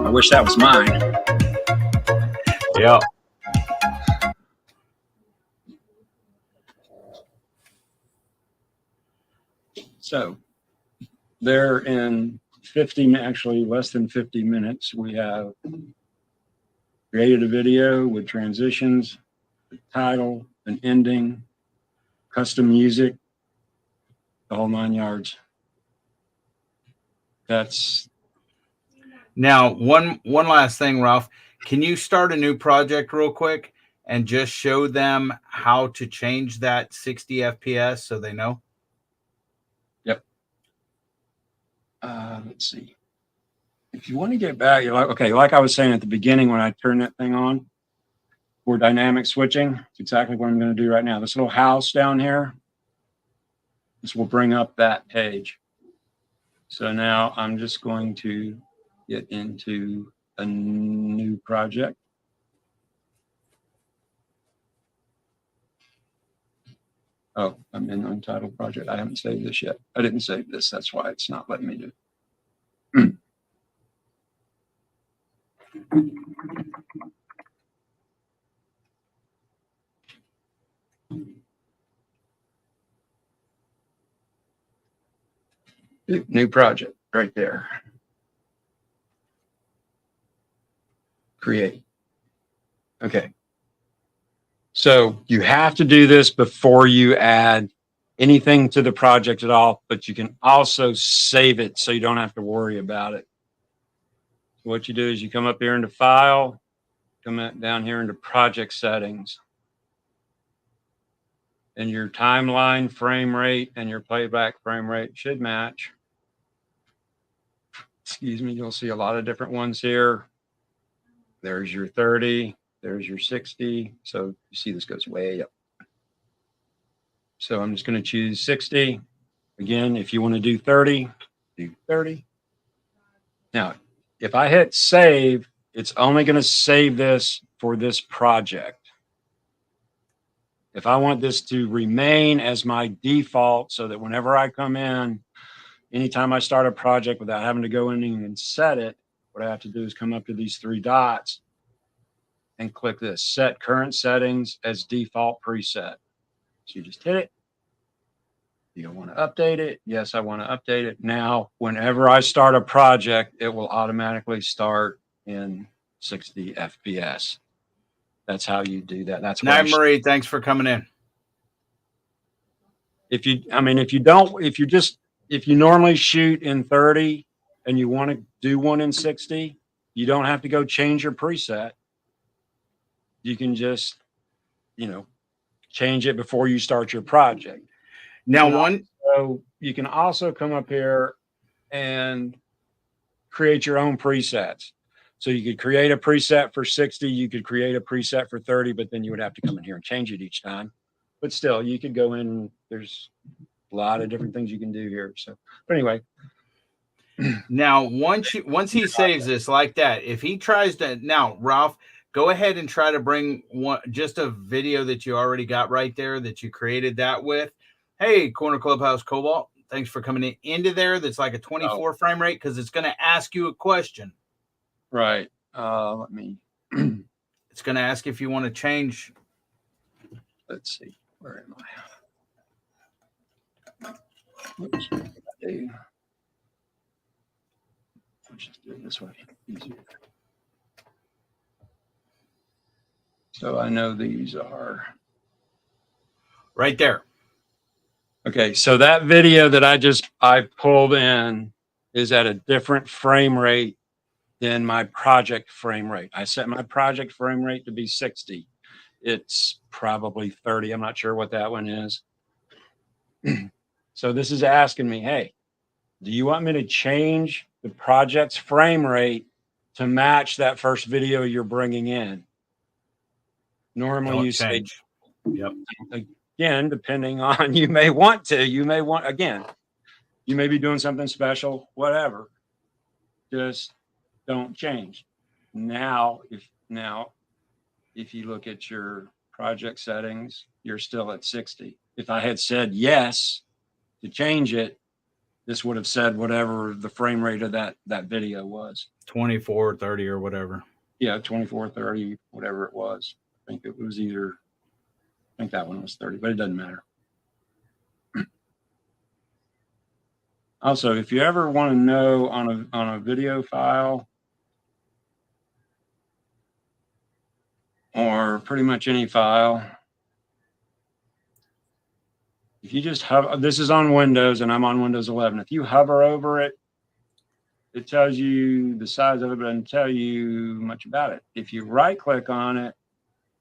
I wish that was mine. Yeah. So there in 50, actually less than 50 minutes, we have created a video with transitions, the title, an ending, custom music, the whole 9 yards. That's Now, one last thing, Ralph. Can you start a new project real quick and just show them how to change that 60 FPS so they know? Yep. Let's see. If you want to get back, you're like, okay, like I was saying at the beginning when I turned that thing on for dynamic switching, it's exactly what I'm going to do right now. This little house down here, this will bring up that page. So now I'm just going to get into a new project. Oh, I'm in Untitled project. I haven't saved this yet. I didn't save this. That's why it's not letting me do it. New project right there. Create. Okay. So you have to do this before you add anything to the project at all, but you can also save it so you don't have to worry about it. So what you do is you come up here into File, come down here into Project Settings. And your timeline frame rate and your playback frame rate should match. Excuse me, you'll see a lot of different ones here. There's your 30, there's your 60. So you see this goes way up. So I'm just going to choose 60. Again, if you want to do 30, do 30. Now, if I hit save, it's only going to save this for this project. If I want this to remain as my default so that whenever I come in, anytime I start a project without having to go in and set it, what I have to do is come up to these three dots and click this, set current settings as default preset. So you just hit it. You don't want to update it. Yes, I want to update it. Now, whenever I start a project, it will automatically start in 60 FPS. That's how you do that. That's Night, Marie. Thanks for coming in. If you normally shoot in 30 and you want to do one in 60, you don't have to go change your preset. You can just, change it before you start your project. Now, So you can also come up here and create your own presets. So you could create a preset for 60, you could create a preset for 30, but then you would have to come in here and change it each time. But still, you could go in, there's a lot of different things you can do here. So, but anyway. Now, once he saves this like that, if he tries to now, Ralph, go ahead and try to bring just a video that you already got right there that you created that with. Hey, Corner Clubhouse Cobalt, thanks for coming into there. That's like a 24 frame rate because it's going to ask you a question. Right. Let me. It's going to ask if you want to change. Let's see. Where am I? Oops. Just do it this way. Easier. So I know these are right there. Okay, so that video that I pulled in is at a different frame rate than my project frame rate. I set my project frame rate to be 60. It's probably 30. I'm not sure what that one is. So this is asking me, hey, do you want me to change the project's frame rate to match that first video you're bringing in? Normally you change. Yep. Again, depending on, you may want, again, you may be doing something special, whatever. Just don't change. Now, if you look at your project settings, you're still at 60. If I had said yes to change it, this would have said whatever the frame rate of that video was. 24, 30 or whatever. Yeah, 24, 30, whatever it was. I think it was I think that one was 30, but it doesn't matter. Also, if you ever want to know on a video file or pretty much any file, if you just hover, this is on Windows and I'm on Windows 11. If you hover over it, it tells you the size of it, but it doesn't tell you much about it. If you right click on it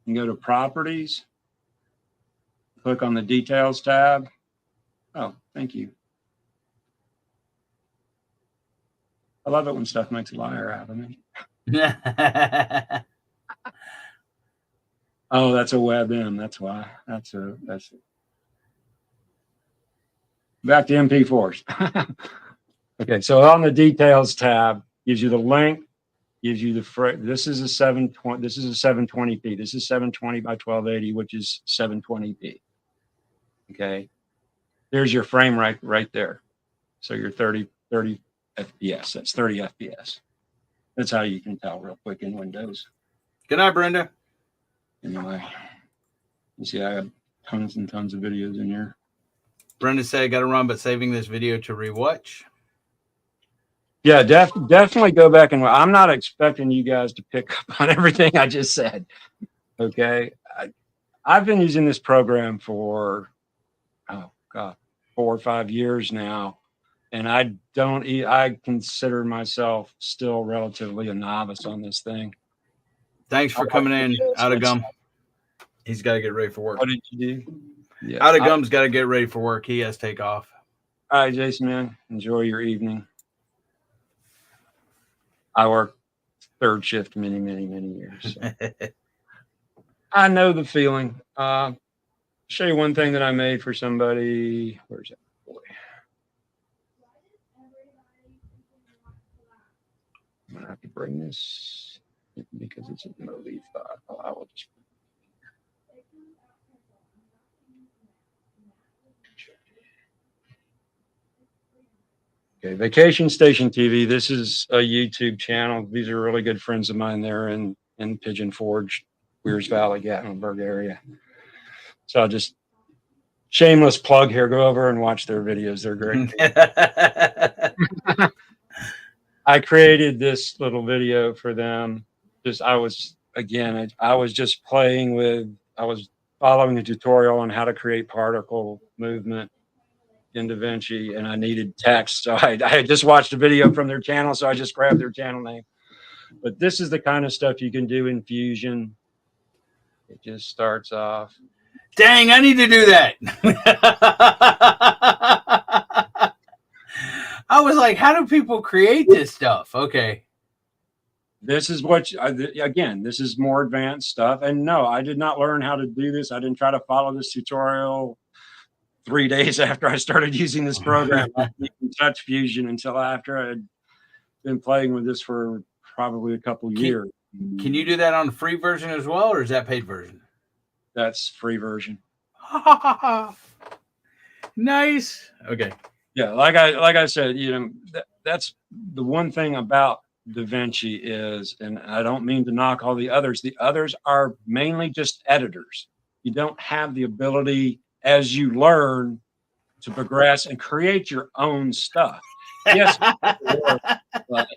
and go to Properties, click on the Details tab. Oh, thank you. I love it when stuff makes a liar out of me. Oh, that's a WebM. That's why. That's it. Back to MP4s. Okay, so on the Details tab, gives you the link, gives you this is a 720. This is a 720p. This is 720 by 1280, which is 720p. Okay, there's your frame right there. So you're 30 FPS. That's 30 FPS. That's how you can tell real quick in Windows. Good night, Brenda. Anyway, you see I have tons and tons of videos in here. Brenda said I got to run, but saving this video to rewatch. Yeah, definitely go back and I'm not expecting you guys to pick up on everything I just said. Okay, I've been using this program for 4 or 5 years now, and I consider myself still relatively a novice on this thing. Thanks for coming in, Out of Gum. He's got to get ready for work. What did you do? Yeah, Out of Gum's got to get ready for work. He has to take off. All right, Jason, man, enjoy your evening. I worked third shift many years. So. I know the feeling. Show you one thing that I made for somebody. Where's that boy? I'm gonna have to bring this because it's a movie file. I will just. Okay, Vacation Station TV. This is a YouTube channel. These are really good friends of mine there in Pigeon Forge, Wears Valley, Gatlinburg area. So I'll just shameless plug here. Go over and watch their videos. They're great. I created this little video for them. I was just playing with. I was following the tutorial on how to create particle movement in DaVinci, and I needed text. So I had just watched a video from their channel, so I just grabbed their channel name. But this is the kind of stuff you can do in Fusion. It just starts off. Dang, I need to do that. I was like, how do people create this stuff? Okay. This is what, again, this is more advanced stuff. And no, I did not learn how to do this. I didn't try to follow this tutorial 3 days after I started using this program, using Touch Fusion, until after I had been playing with this for probably a couple years. Can you do that on the free version as well, or is that paid version? That's free version. Nice. Okay. Yeah, like I said, you know, that's the one thing about DaVinci is, and I don't mean to knock all the others. The others are mainly just editors. You don't have the ability, as you learn, to progress and create your own stuff. Yes. But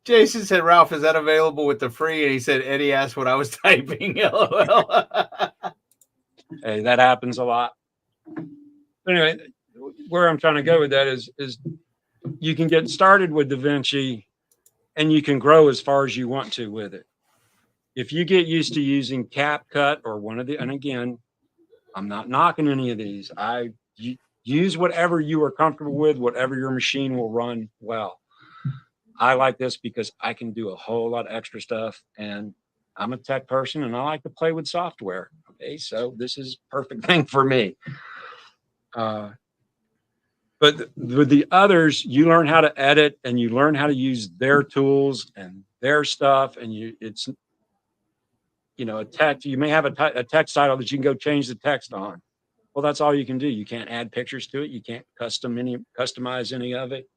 Jason said, Ralph, is that available with the free? And he said, Eddie asked what I was typing. LOL. hey, that happens a lot. Anyway, where I'm trying to go with that is you can get started with DaVinci and you can grow as far as you want to with it. If you get used to using CapCut or one of the, and again, I'm not knocking any of these. You use whatever you are comfortable with, whatever your machine will run well. I like this because I can do a whole lot of extra stuff, and I'm a tech person and I like to play with software. Okay, so this is perfect thing for me. But with the others, you learn how to edit and you learn how to use their tools and their stuff. And it's, you know, a text, you may have a text title that you can go change the text on. Well, that's all you can do. You can't add pictures to it. You can't customize any of it.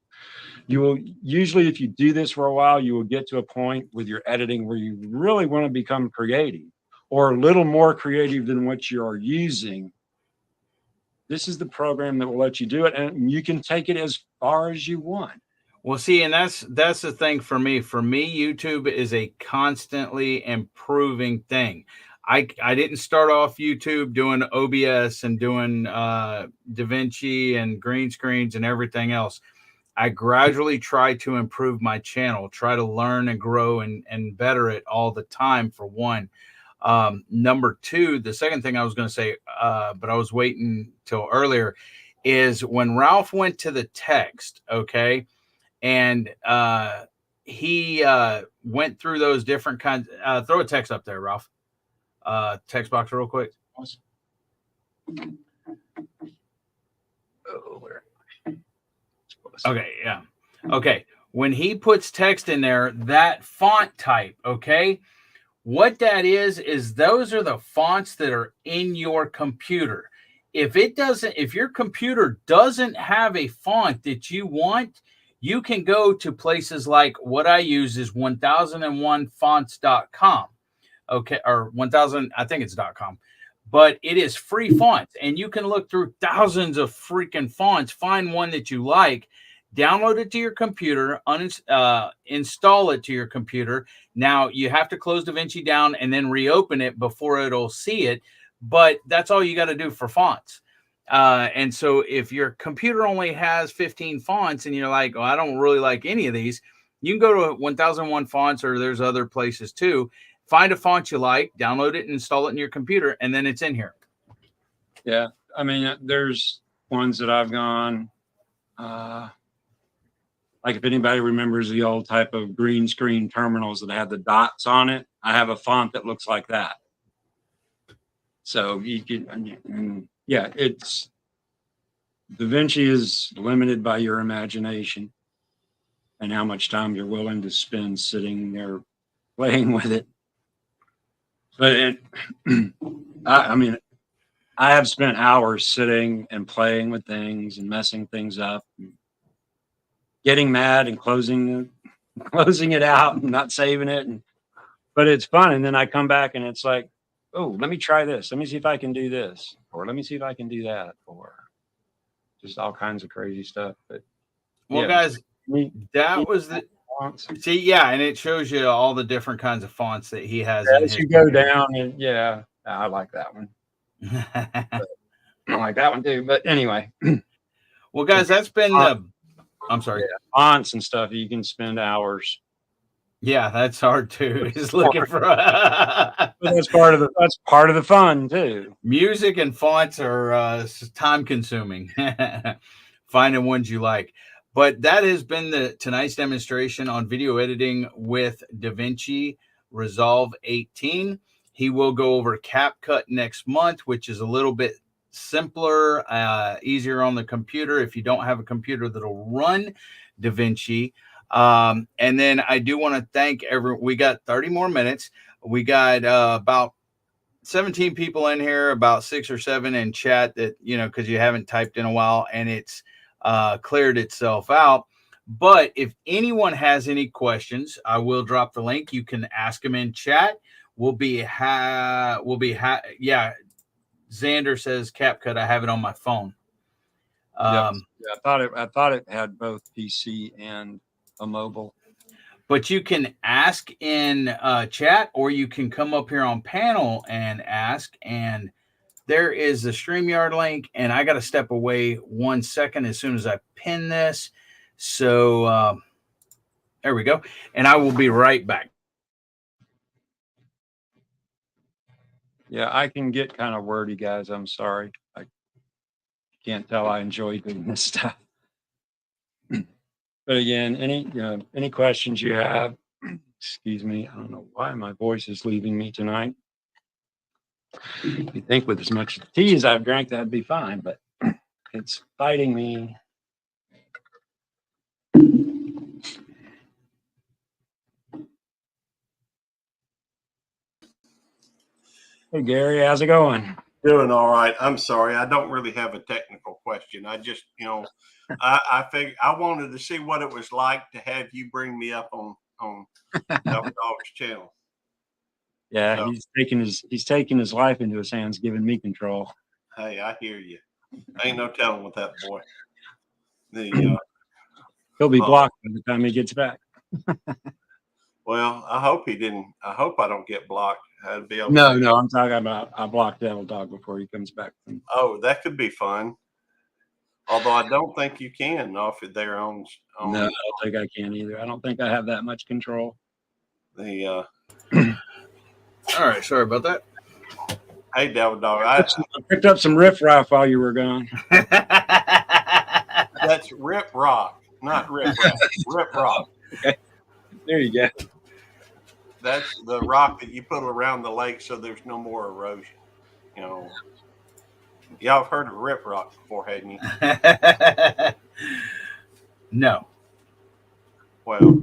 You will usually, if you do this for a while, you will get to a point with your editing where you really want to become creative or a little more creative than what you are using. This is the program that will let you do it, and you can take it as far as you want. Well, see, and that's the thing for me. For me, YouTube is a constantly improving thing. I didn't start off YouTube doing OBS and doing DaVinci and green screens and everything else. I gradually try to improve my channel, try to learn and grow and better it all the time, for one. Number two, the second thing I was going to say, but I was waiting till earlier, is when Ralph went to the text, okay, and he went through those different kinds. Throw a text up there, Ralph. Text box real quick. Oh, where? Okay, yeah. Okay, when he puts text in there, that font type, okay, what that is those are the fonts that are in your computer. If your computer doesn't have a font that you want, you can go to places like, what I use is 1001fonts.com. Okay, or 1000, I think it's .com, but it is free fonts, and you can look through thousands of freaking fonts, find one that you like, download it to your computer, install it to your computer. Now you have to close DaVinci down and then reopen it before it'll see it, but that's all you got to do for fonts. And so if your computer only has 15 fonts and you're like, oh, I don't really like any of these, you can go to 1001 Fonts, or there's other places too. Find a font you like, download it and install it in your computer, and then it's in here. Yeah, I mean, there's ones that I've gone, like if anybody remembers the old type of green screen terminals that have the dots on it, I have a font that looks like that. So you can, yeah, it's, DaVinci is limited by your imagination and how much time you're willing to spend sitting there playing with it. But I mean, I have spent hours sitting and playing with things and messing things up, and getting mad and closing it out and not saving it. But it's fun. And then I come back and it's like, oh, let me try this. Let me see if I can do this, or let me see if I can do that, or just all kinds of crazy stuff. But well, yeah, guys, that was the fonts. See, yeah, and it shows you all the different kinds of fonts that he has. As you go down, and yeah, I like that one. I like that one too. But anyway, well, guys, that's been the. I'm sorry. Yeah, fonts and stuff. You can spend hours. Yeah, that's hard too. Is looking for But that's part of the fun too. music and fonts are time consuming. Finding ones you like. But that has been tonight's demonstration on video editing with DaVinci Resolve 18. He will go over CapCut next month, which is a little bit simpler, easier on the computer if you don't have a computer that'll run DaVinci. And then I do want to thank everyone. We got 30 more minutes. We got about 17 people in here, about 6 or 7 in chat that, because you haven't typed in a while, and it's cleared itself out. But if anyone has any questions, I will drop the link. You can ask them in chat. Yeah. Xander says CapCut. I have it on my phone. Yeah, I thought it had both PC and a mobile. But you can ask in chat, or you can come up here on panel and ask. And there is the StreamYard link. And I got to step away 1 second as soon as I pin this. So there we go. And I will be right back. Yeah, I can get kind of wordy, guys. I'm sorry. I can't tell I enjoy doing this stuff. But again, any questions you have, excuse me, I don't know why my voice is leaving me tonight. You think with as much tea as I've drank, that'd be fine, but it's fighting me. Hey, Gary, how's it going? Doing all right. I'm sorry. I don't really have a technical question. I just, I figured I wanted to see what it was like to have you bring me up on Dog's channel. Yeah, so, he's taking his life into his hands, giving me control. Hey, I hear you. Ain't no telling with that boy. He'll be blocked by the time he gets back. Well, I hope he didn't. I hope I don't get blocked. I'd be okay. No, I'm talking about I blocked Devil Dog before he comes back. Oh, that could be fun. Although I don't think you can off of their own. No, I don't think I can either. I don't think I have that much control. All right, sorry about that. Hey, Devil Dog, I picked up some Riff Raff while you were gone. That's Rip Rock, not Riff Raff. Rip Rock. Okay. There you go. That's the rock that you put around the lake so there's no more erosion. Y'all have heard of Rip Rock before, hadn't you? No. Well,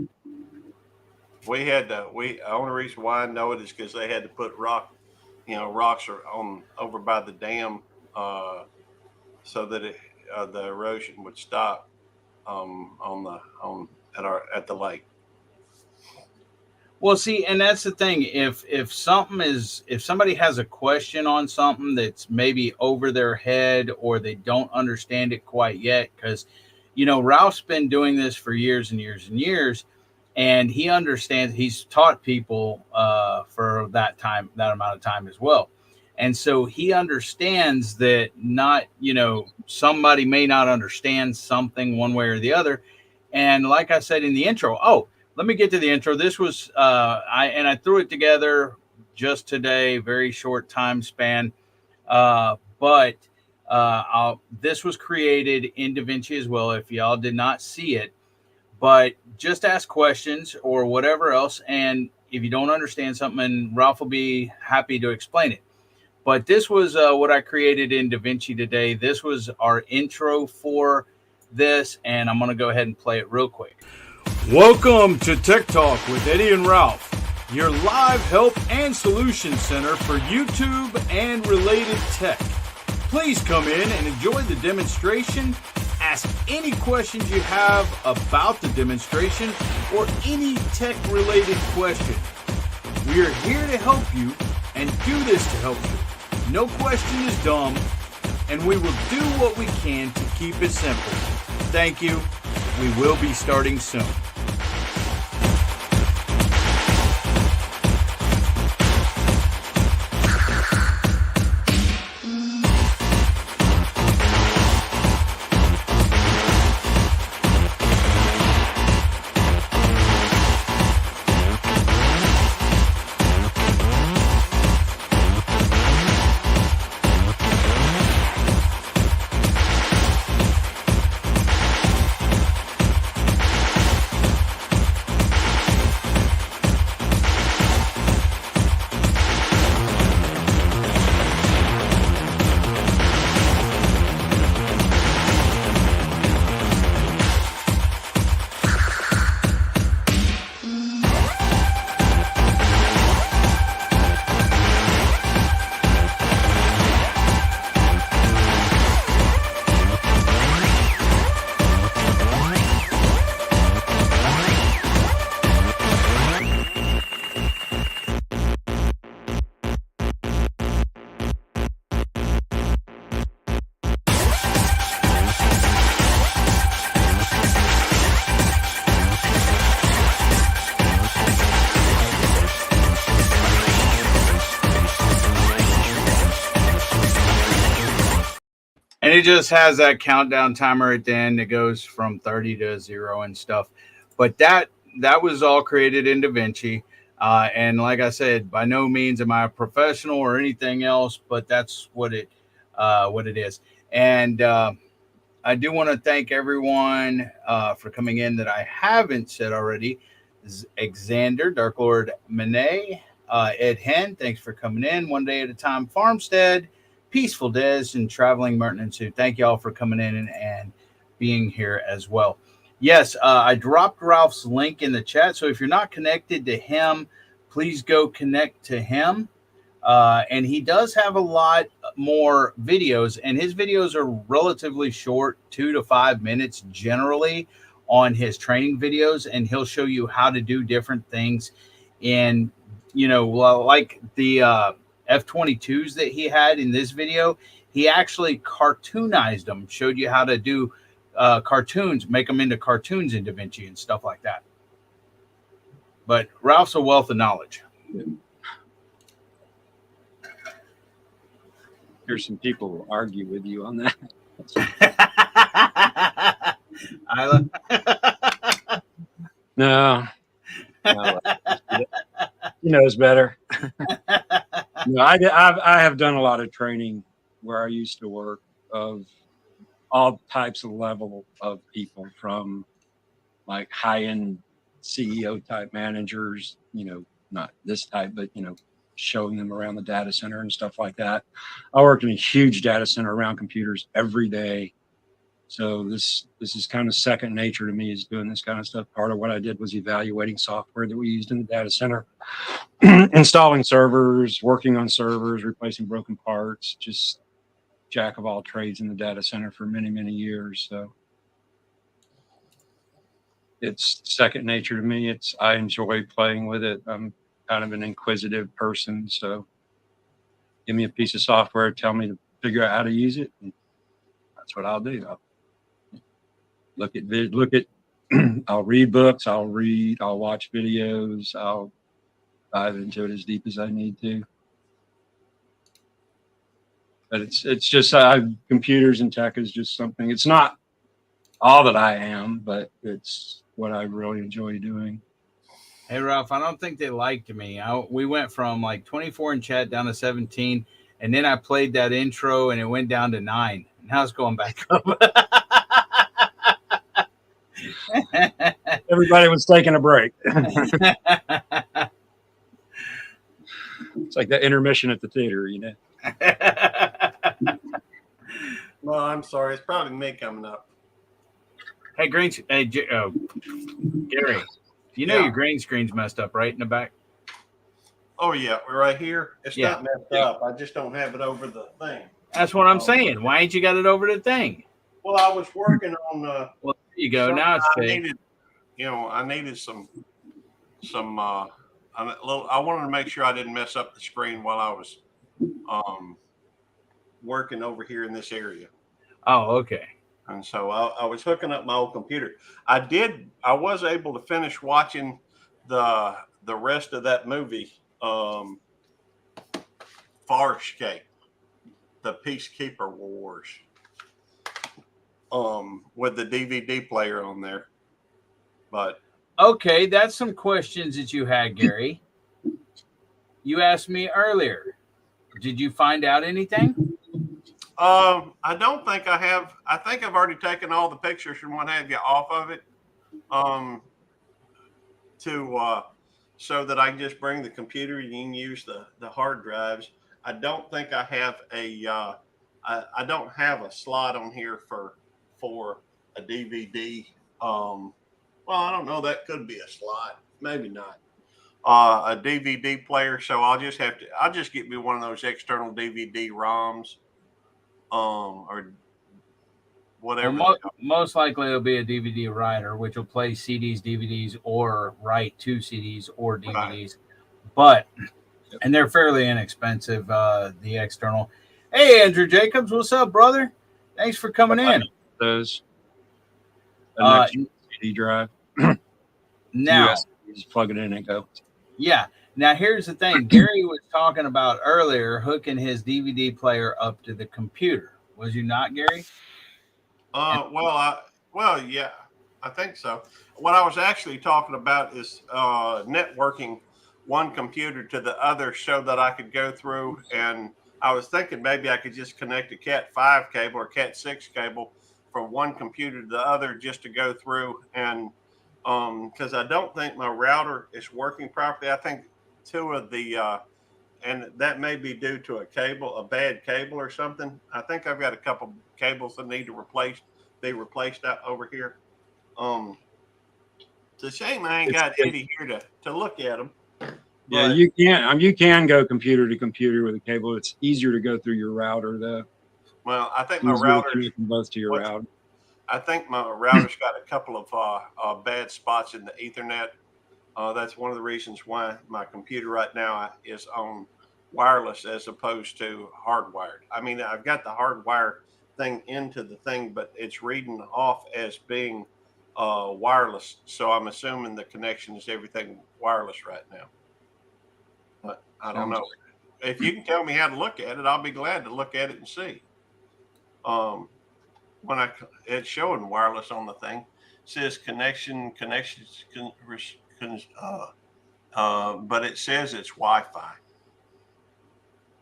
we had to. The only reason why I know it is because they had to put rocks are over by the dam, so that the erosion would stop at the lake. Well, see, and that's the thing. If somebody has a question on something that's maybe over their head, or they don't understand it quite yet, because Ralph's been doing this for years and years and years, and he understands. He's taught people for that amount of time as well, and so he understands that somebody may not understand something one way or the other. And like I said in the intro, let me get to the intro. This was I threw it together just today, very short time span. But this was created in DaVinci as well, if y'all did not see it. But just ask questions or whatever else. And if you don't understand something, Ralph will be happy to explain it. But this was what I created in DaVinci today. This was our intro for this, and I'm going to go ahead and play it real quick. Welcome to Tech Talk with Eddie and Ralph, your live help and solution center for YouTube and related tech. Please come in and enjoy the demonstration. Ask any questions you have about the demonstration or any tech-related question. We are here to help you and do this to help you. No question is dumb, and we will do what we can to keep it simple. Thank you. We will be starting soon. And it just has that countdown timer at the end that goes from 30 to 0 and stuff. But that was all created in DaVinci. And like I said, by no means am I a professional or anything else, but that's what it is. And I do want to thank everyone for coming in that I haven't said already. Xander, Dark Lord Monet, Ed Hen, thanks for coming in. One Day at a Time Farmstead, Peaceful Des, and Traveling Merton and Sue. Thank you all for coming in and being here as well. Yes, I dropped Ralph's link in the chat. So if you're not connected to him, please go connect to him. And he does have a lot more videos, and his videos are relatively short, 2 to 5 minutes generally on his training videos. And he'll show you how to do different things in, like the F-22s that he had in this video. He actually cartoonized them, showed you how to do cartoons, make them into cartoons in DaVinci and stuff like that. But Ralph's a wealth of knowledge. There's some people who argue with you on that. Isla? No. He knows better. No, I have done a lot of training where I used to work of all types of level of people, from like high-end CEO type managers, not this type, but showing them around the data center and stuff like that. I worked in a huge data center around computers every day. So this is kind of second nature to me, is doing this kind of stuff. Part of what I did was evaluating software that we used in the data center, installing servers, working on servers, replacing broken parts, just jack of all trades in the data center for many, many years. So it's second nature to me. I enjoy playing with it. I'm kind of an inquisitive person. So give me a piece of software, tell me to figure out how to use it, and that's what I'll do. I'll I'll read books, I'll watch videos, I'll dive into it as deep as I need to. But it's just computers and tech is just something. It's not all that I am, but it's what I really enjoy doing. Hey, Ralph, I don't think they liked me. We went from like 24 in chat down to 17, and then I played that intro and it went down to 9. Now it's going back up. Everybody was taking a break. It's like that intermission at the theater, Well, I'm sorry. It's probably me coming up. Hey, Gary, your green screen's messed up right in the back? Oh, yeah. We're right here. It's not messed up. I just don't have it over the thing. That's what I'm saying. Why ain't you got it over the thing? Well, I was working on well, there you go. Now it's fake. I needed some I wanted to make sure I didn't mess up the screen while I was working over here in this area. Oh, okay. And so I was hooking up my old computer. I was able to finish watching the rest of that movie, Farscape, the Peacekeeper Wars, with the DVD player on there. But okay, that's some questions that you had, Gary. You asked me earlier. Did you find out anything? I don't think I have. I think I've already taken all the pictures and what have you off of it, so that I can just bring the computer and you can use the hard drives. I don't think I have I don't have a slot on here for a DVD. Well, I don't know. That could be a slot. Maybe not. A DVD player. So I'll just get me one of those external DVD ROMs. Or whatever. Well, most likely it'll be a DVD writer, which will play CDs, DVDs, or write to CDs or DVDs. Right. And they're fairly inexpensive, the external. Hey, Andrew Jacobs, what's up, brother? Thanks for coming in. Those CD drive. Now, you just plug it in and go. Yeah. Now, here's the thing. Gary was talking about earlier hooking his DVD player up to the computer. Was you not, Gary? Yeah, I think so. What I was actually talking about is networking one computer to the other so that I could go through, and I was thinking maybe I could just connect a Cat 5 cable or Cat 6 cable from one computer to the other just to go through, and because I don't think my router is working properly. I think two of the and that may be due to a bad cable or something. I think I've got a couple cables that need to be replaced out over here. Um, it's a shame I ain't got Eddie here to look at them. Yeah, But you can go computer to computer with a cable. It's easier to go through your router though. well, I think my Easier to router's connect them both to your what router. I think my router's got a couple of bad spots in the Ethernet. That's one of the reasons why my computer right now is on wireless as opposed to hardwired. I mean, I've got the hardwire thing into the thing, but it's reading off as being wireless. So I'm assuming the connection is everything wireless right now. But I don't know. If you can tell me how to look at it, I'll be glad to look at it and see. Um, it's showing wireless on the thing, it says connections, but it says it's Wi-Fi.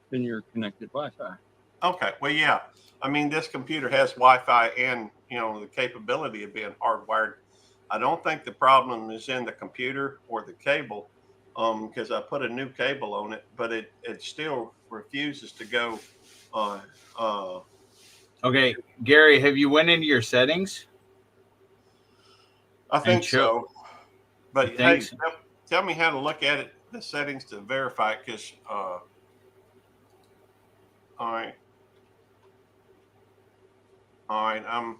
Then you're connected Wi-Fi. Okay, well, yeah. I mean, this computer has Wi-Fi and the capability of being hardwired. I don't think the problem is in the computer or the cable, because I put a new cable on it, but it still refuses to go. Okay, Gary, have you went into your settings? I think so. But hey, so? tell me how to look at it, the settings to verify it, because all right. I'm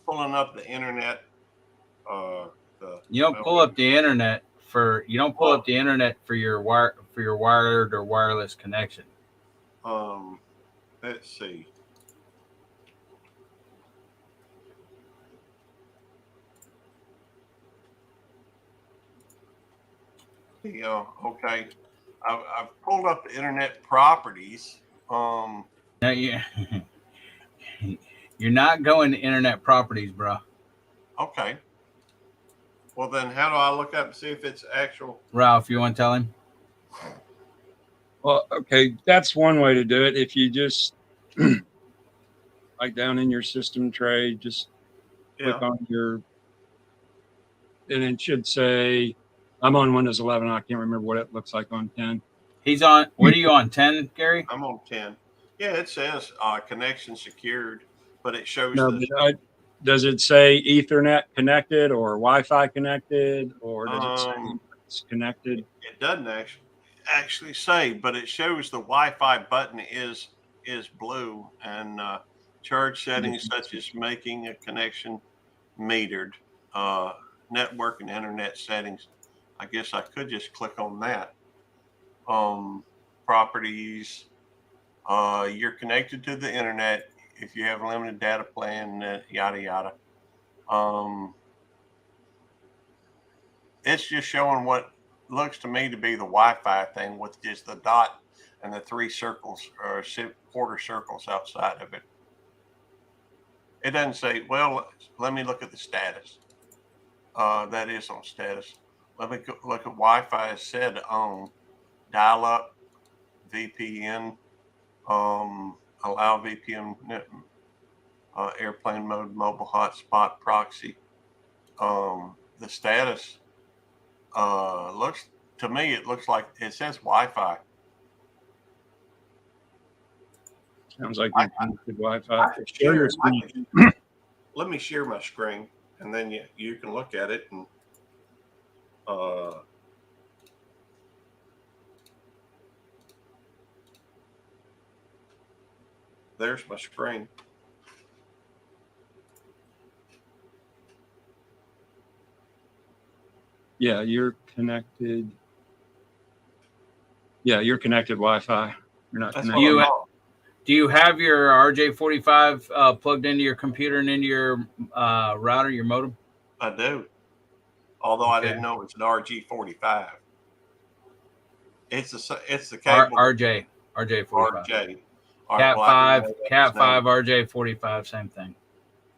pulling up the internet. You don't pull up the internet for your wired or wireless connection. Let's see. Yeah, okay. I've pulled up the internet properties. Now you're not going to internet properties, bro. Okay. Well, then how do I look up and see if it's actual? Ralph, you want to tell him? Well, okay, that's one way to do it. If you just like down in your system tray, just click on and it should say, I'm on Windows 11. I can't remember what it looks like on 10. He's on, what are you on, 10, Gary? I'm on 10. Yeah, it says connection secured, but it shows does it say Ethernet connected or Wi-Fi connected, or does it say it's connected? It doesn't actually say, but it shows the Wi-Fi button is blue, and charge settings such as making a connection metered, network and internet settings. I guess I could just click on that. Properties. You're connected to the internet if you have a limited data plan, yada yada. It's just showing what looks to me to be the Wi-Fi thing with just the dot and the three circles or quarter circles outside of it. It doesn't say, well, let me look at the status. That is on status. Let me look at Wi-Fi is said on dial up, VPN, allow VPN, airplane mode, mobile hotspot, proxy. The status looks to me, it looks like it says Wi-Fi. Sounds like you're connected Wi-Fi. Let me share my screen, and then you can look at it. And there's my screen. Yeah, you're connected. Yeah, you're connected Wi-Fi. You're not connected. Do you have your RJ45 plugged into your computer and into your router, your modem? I do. Although I didn't know it's an RG45. It's the cable. RJ45. RJ. Or, Cat well, I didn't 5, know that Cat was named. 5, RJ45, same thing.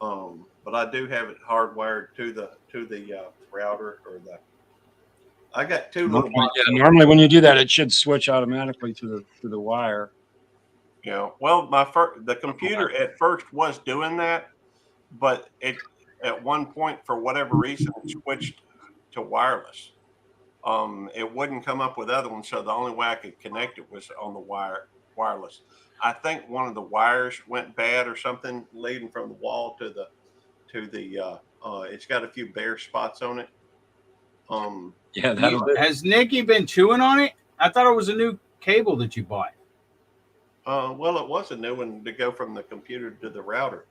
But I do have it hardwired to the router or the. I got two little boxes. Yeah, normally when you do that, it should switch automatically to the wire. You know, well, the computer at first was doing that, but it at one point for whatever reason it switched to wireless. It wouldn't come up with other ones, so the only way I could connect it was on the wireless. I think one of the wires went bad or something, leading from the wall to the. It's got a few bare spots on it. Yeah, that'll do. Has Nikki been chewing on it? I thought it was a new cable that you bought. Well, it was a new one to go from the computer to the router,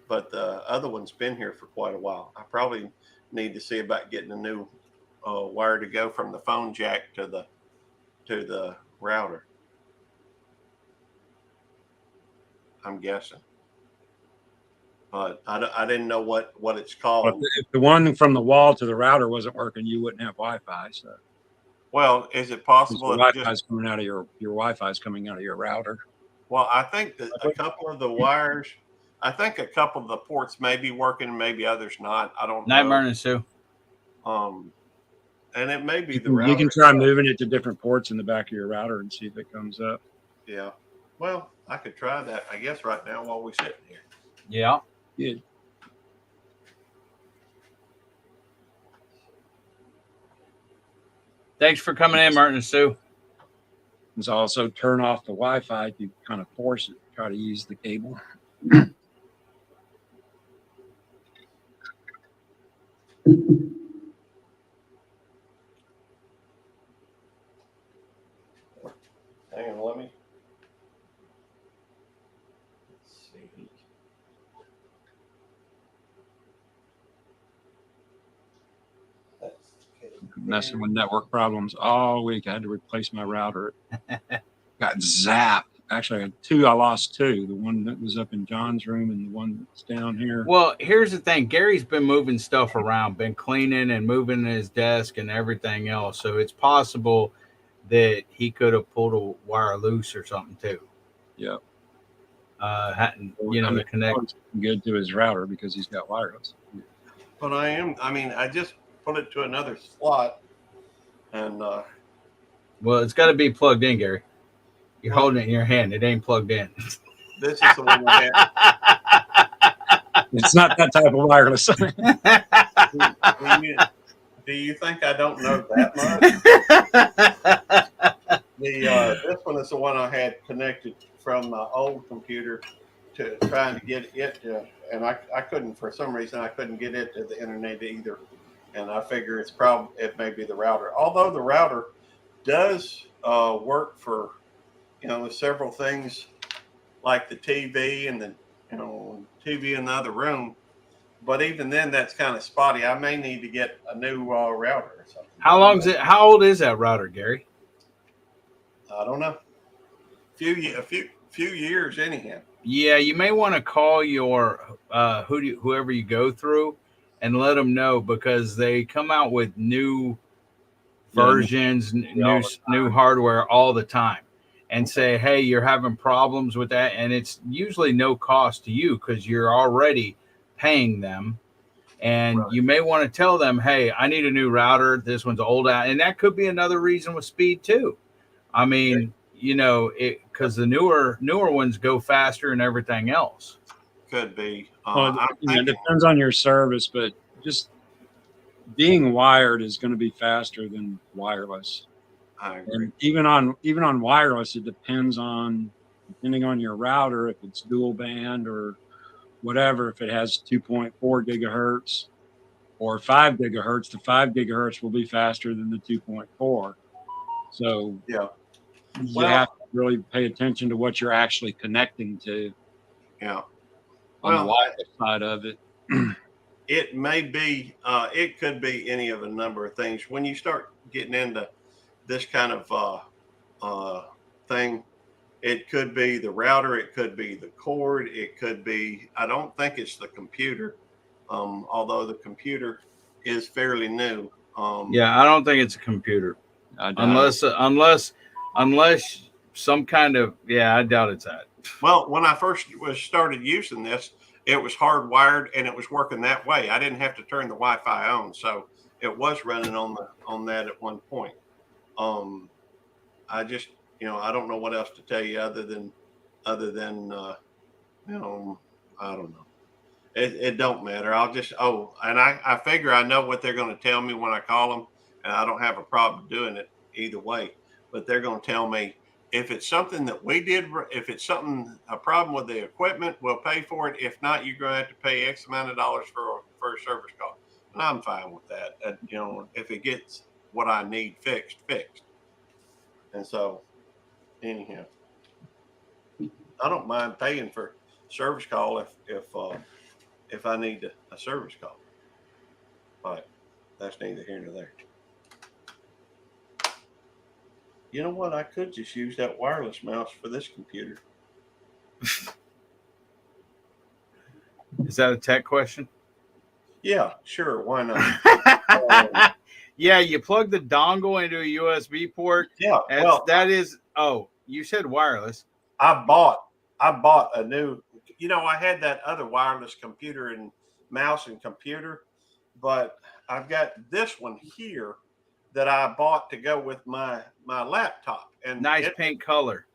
but the other one's been here for quite a while. I probably need to see about getting a new wire to go from the phone jack to the router. I'm guessing, but I didn't know what it's called. If the one from the wall to the router wasn't working, you wouldn't have Wi-Fi. So, well, is it possible? the Wi-Fi's coming out of your Wi-Fi's coming out of your router. Well, I think that a couple of the wires, I think a couple of the ports may be working, maybe others not. I don't Night know. Burning Sue. And it may be You the can, router. you can try moving it to different ports in the back of your router and see if it comes up. Yeah. Well, I could try that, I guess, right now while we're sitting here. Yeah. Good. Thanks for coming in, Martin and Sue. It's also turn off the Wi-Fi if you kind of force it. Try to use the cable. Hang on, let me. Let's see. Messing with network problems all week. I had to replace my router. Got zapped. Actually, I had two. I lost two. The one that was up in John's room and the one that's down here. Well, here's the thing. Gary's been moving stuff around, been cleaning and moving his desk and everything else. So it's possible that he could have pulled a wire loose or something too. Yep. Hadn't, to connect. Good to his router because he's got wireless. But I just put it to another slot and Well, it's got to be plugged in, Gary. You're holding it in your hand. It ain't plugged in. this is the one I had. It's not that type of wireless. Do you think I don't know that much? This one is the one I had connected from my old computer to trying to get it to, and I couldn't, for some reason, I couldn't get it to the internet either. And I figure it may be the router. Although the router does work for, several things like the TV and the TV in the other room. But even then, that's kind of spotty. I may need to get a new router or something. How old is that router, Gary? I don't know. A few years anyhow. Yeah, you may want to call your whoever you go through and let them know, because they come out with new versions, new hardware all the time, and say, hey, you're having problems with that, and it's usually no cost to you because you're already paying them. And you may want to tell them, hey, I need a new router. This one's old out. And that could be another reason with speed too. I mean, because the newer ones go faster and everything else. Could be. It depends on your service, but just being wired is going to be faster than wireless. I agree. And even on wireless, it depending on your router, if it's dual band or whatever. If it has 2.4 gigahertz or 5 gigahertz, the 5 gigahertz will be faster than the 2.4. So you have to really pay attention to what you're actually connecting to. Yeah. On the wireless side of it. It may be, it could be any of a number of things. When you start getting into this kind of thing, it could be the router, it could be the cord, it could be, I don't think it's the computer, although the computer is fairly new. I don't think it's a computer. Unless some kind of, yeah, I doubt it's that. Well, when I first started using this, it was hardwired and it was working that way. I didn't have to turn the Wi-Fi on, so it was running on that at one point. I just, I don't know what else to tell you other than I don't know. It don't matter. I'll just, and I figure I know what they're going to tell me when I call them, and I don't have a problem doing it either way. But they're going to tell me if it's something that we did, if it's a problem with the equipment, we'll pay for it. If not, you're going to have to pay X amount of dollars for a service call. And I'm fine with that. If it gets what I need fixed. And so, anyhow, I don't mind paying for service call if I need a service call. But that's neither here nor there. You know what? I could just use that wireless mouse for this computer. Is that a tech question? Yeah, sure. Why not? Yeah, you plug the dongle into a USB port. Yeah. Well, that is. Oh, you said wireless. I bought a new. I had that other wireless computer and mouse and computer, but I've got this one here that I bought to go with my laptop. And nice pink color.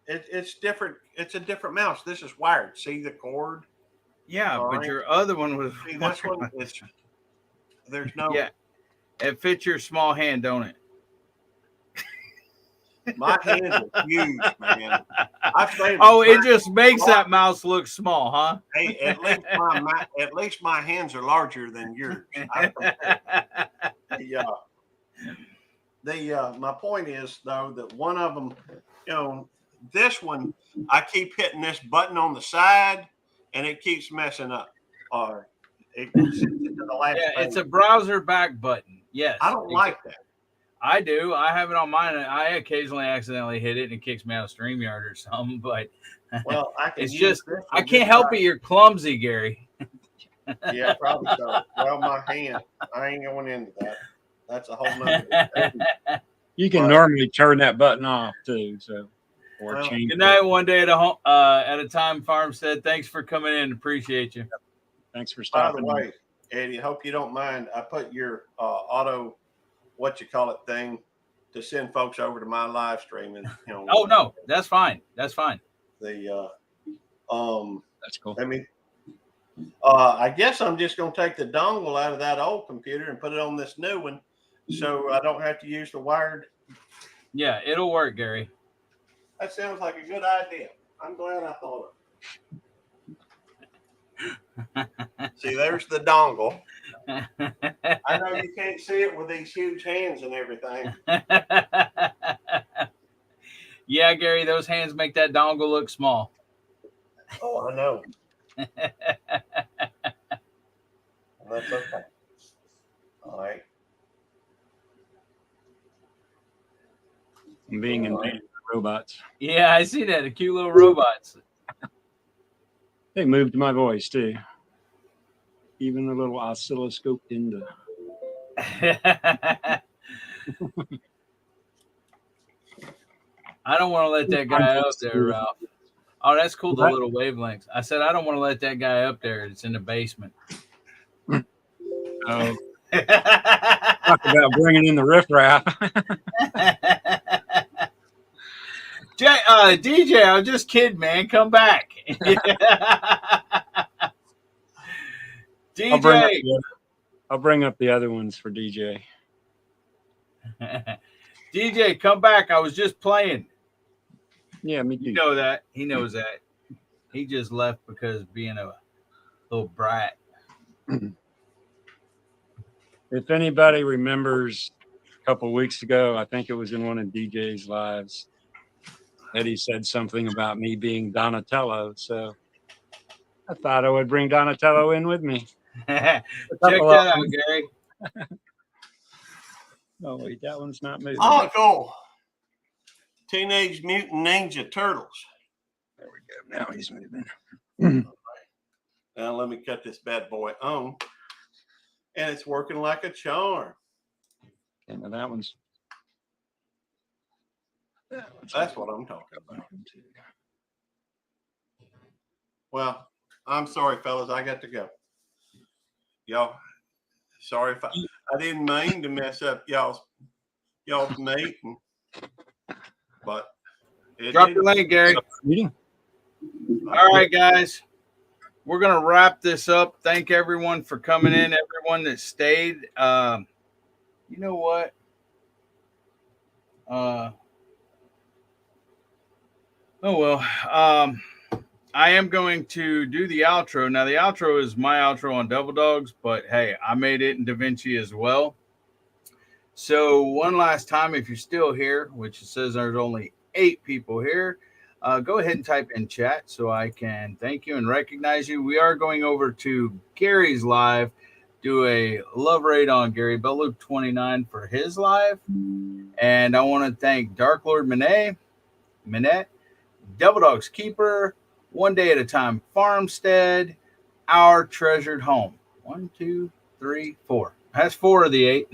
It's different. It's a different mouse. This is wired. See the cord? Yeah, all but right. Your other one was. See, this one is. There's no. Yeah, it fits your small hand, don't it? My hands are huge, man. It just makes that mouse look small, huh? Hey, at least my hands are larger than yours. My point is though that one of them, this one, I keep hitting this button on the side, and it keeps messing up. Or it sends it to the last. Yeah, it's a browser back button. Yes, I don't like that. I do. I have it on mine. I occasionally accidentally hit it and it kicks me out of StreamYard or something. But it's just I can't help it. You're clumsy, Gary. Yeah, probably so. Well, my hand. I ain't going into that. That's a whole nother. You can normally turn that button off too. So, change. Good night. One day at a time. Farmstead. Thanks for coming in. Appreciate you. Thanks for stopping. By the way, Eddie, hope you don't mind. I put your auto. Thing to send folks over to my live stream and oh no, that's fine. That's fine. That's cool. I mean, I guess I'm just gonna take the dongle out of that old computer and put it on this new one, so I don't have to use the wired. Yeah, it'll work, Gary. That sounds like a good idea. I'm glad I thought of it. See, there's the dongle. I know you can't see it with these huge hands and everything. Yeah, Gary, those hands make that dongle look small. Oh, I know. That's okay. All right. I'm being invaded by robots. Yeah, I see that. The cute little robots. They moved my voice too. Even the little oscilloscope into. I don't want to let that guy up there, Ralph. Oh, that's cool. The little wavelengths. I said I don't want to let that guy up there. It's in the basement. Oh, talk about bringing in the riffraff. DJ, I was just kidding, man. Come back. DJ. I'll bring up the other ones for DJ. DJ, come back. I was just playing. Yeah, me too. You know that. He knows that. He just left because being a little brat. If anybody remembers a couple of weeks ago, I think it was in one of DJ's lives, Eddie said something about me being Donatello. So I thought I would bring Donatello in with me. Check that out, Gary. Oh, wait, that one's not moving. Uncle. Teenage Mutant Ninja Turtles. There we go. Now he's moving. Now let me cut this bad boy on. And it's working like a charm. Okay, now that one's That's what I'm talking about. Well, I'm sorry, fellas. I got to go. Y'all, sorry if I didn't mean to mess up y'all's meeting, but it Drop did. your link, Gary. Meeting. All right, guys. We're going to wrap this up. Thank everyone for coming in, everyone that stayed. You know what? Oh, well. I am going to do the outro. Now, the outro is my outro on Double Dogs, but hey, I made it in DaVinci as well. So one last time, if you're still here, which it says there's only 8 people here, go ahead and type in chat so I can thank you and recognize you. We are going over to Gary's live, do a love raid on Gary Belluke 29 for his live. And I want to thank Dark Lord Minette, Double Dogs Keeper, One Day at a Time Farmstead, Our Treasured Home. 1, 2, 3, 4. That's 4 of the 8.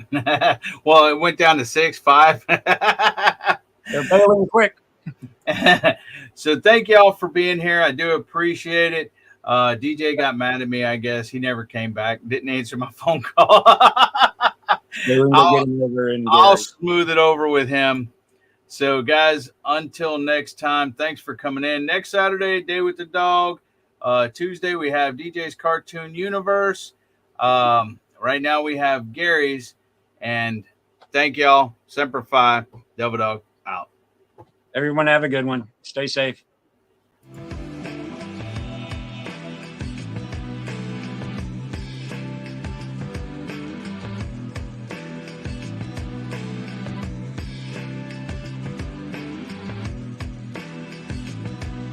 Well, it went down to 6, 5. They're bailing quick. So thank y'all for being here. I do appreciate it. DJ got mad at me, I guess. He never came back. Didn't answer my phone call. I'll smooth it over with him. So, guys, until next time, thanks for coming in. Next Saturday, Day with the Dog. Tuesday, we have DJ's Cartoon Universe. Right now, we have Gary's. And thank y'all. Semper Fi. Double Dog out. Everyone have a good one. Stay safe.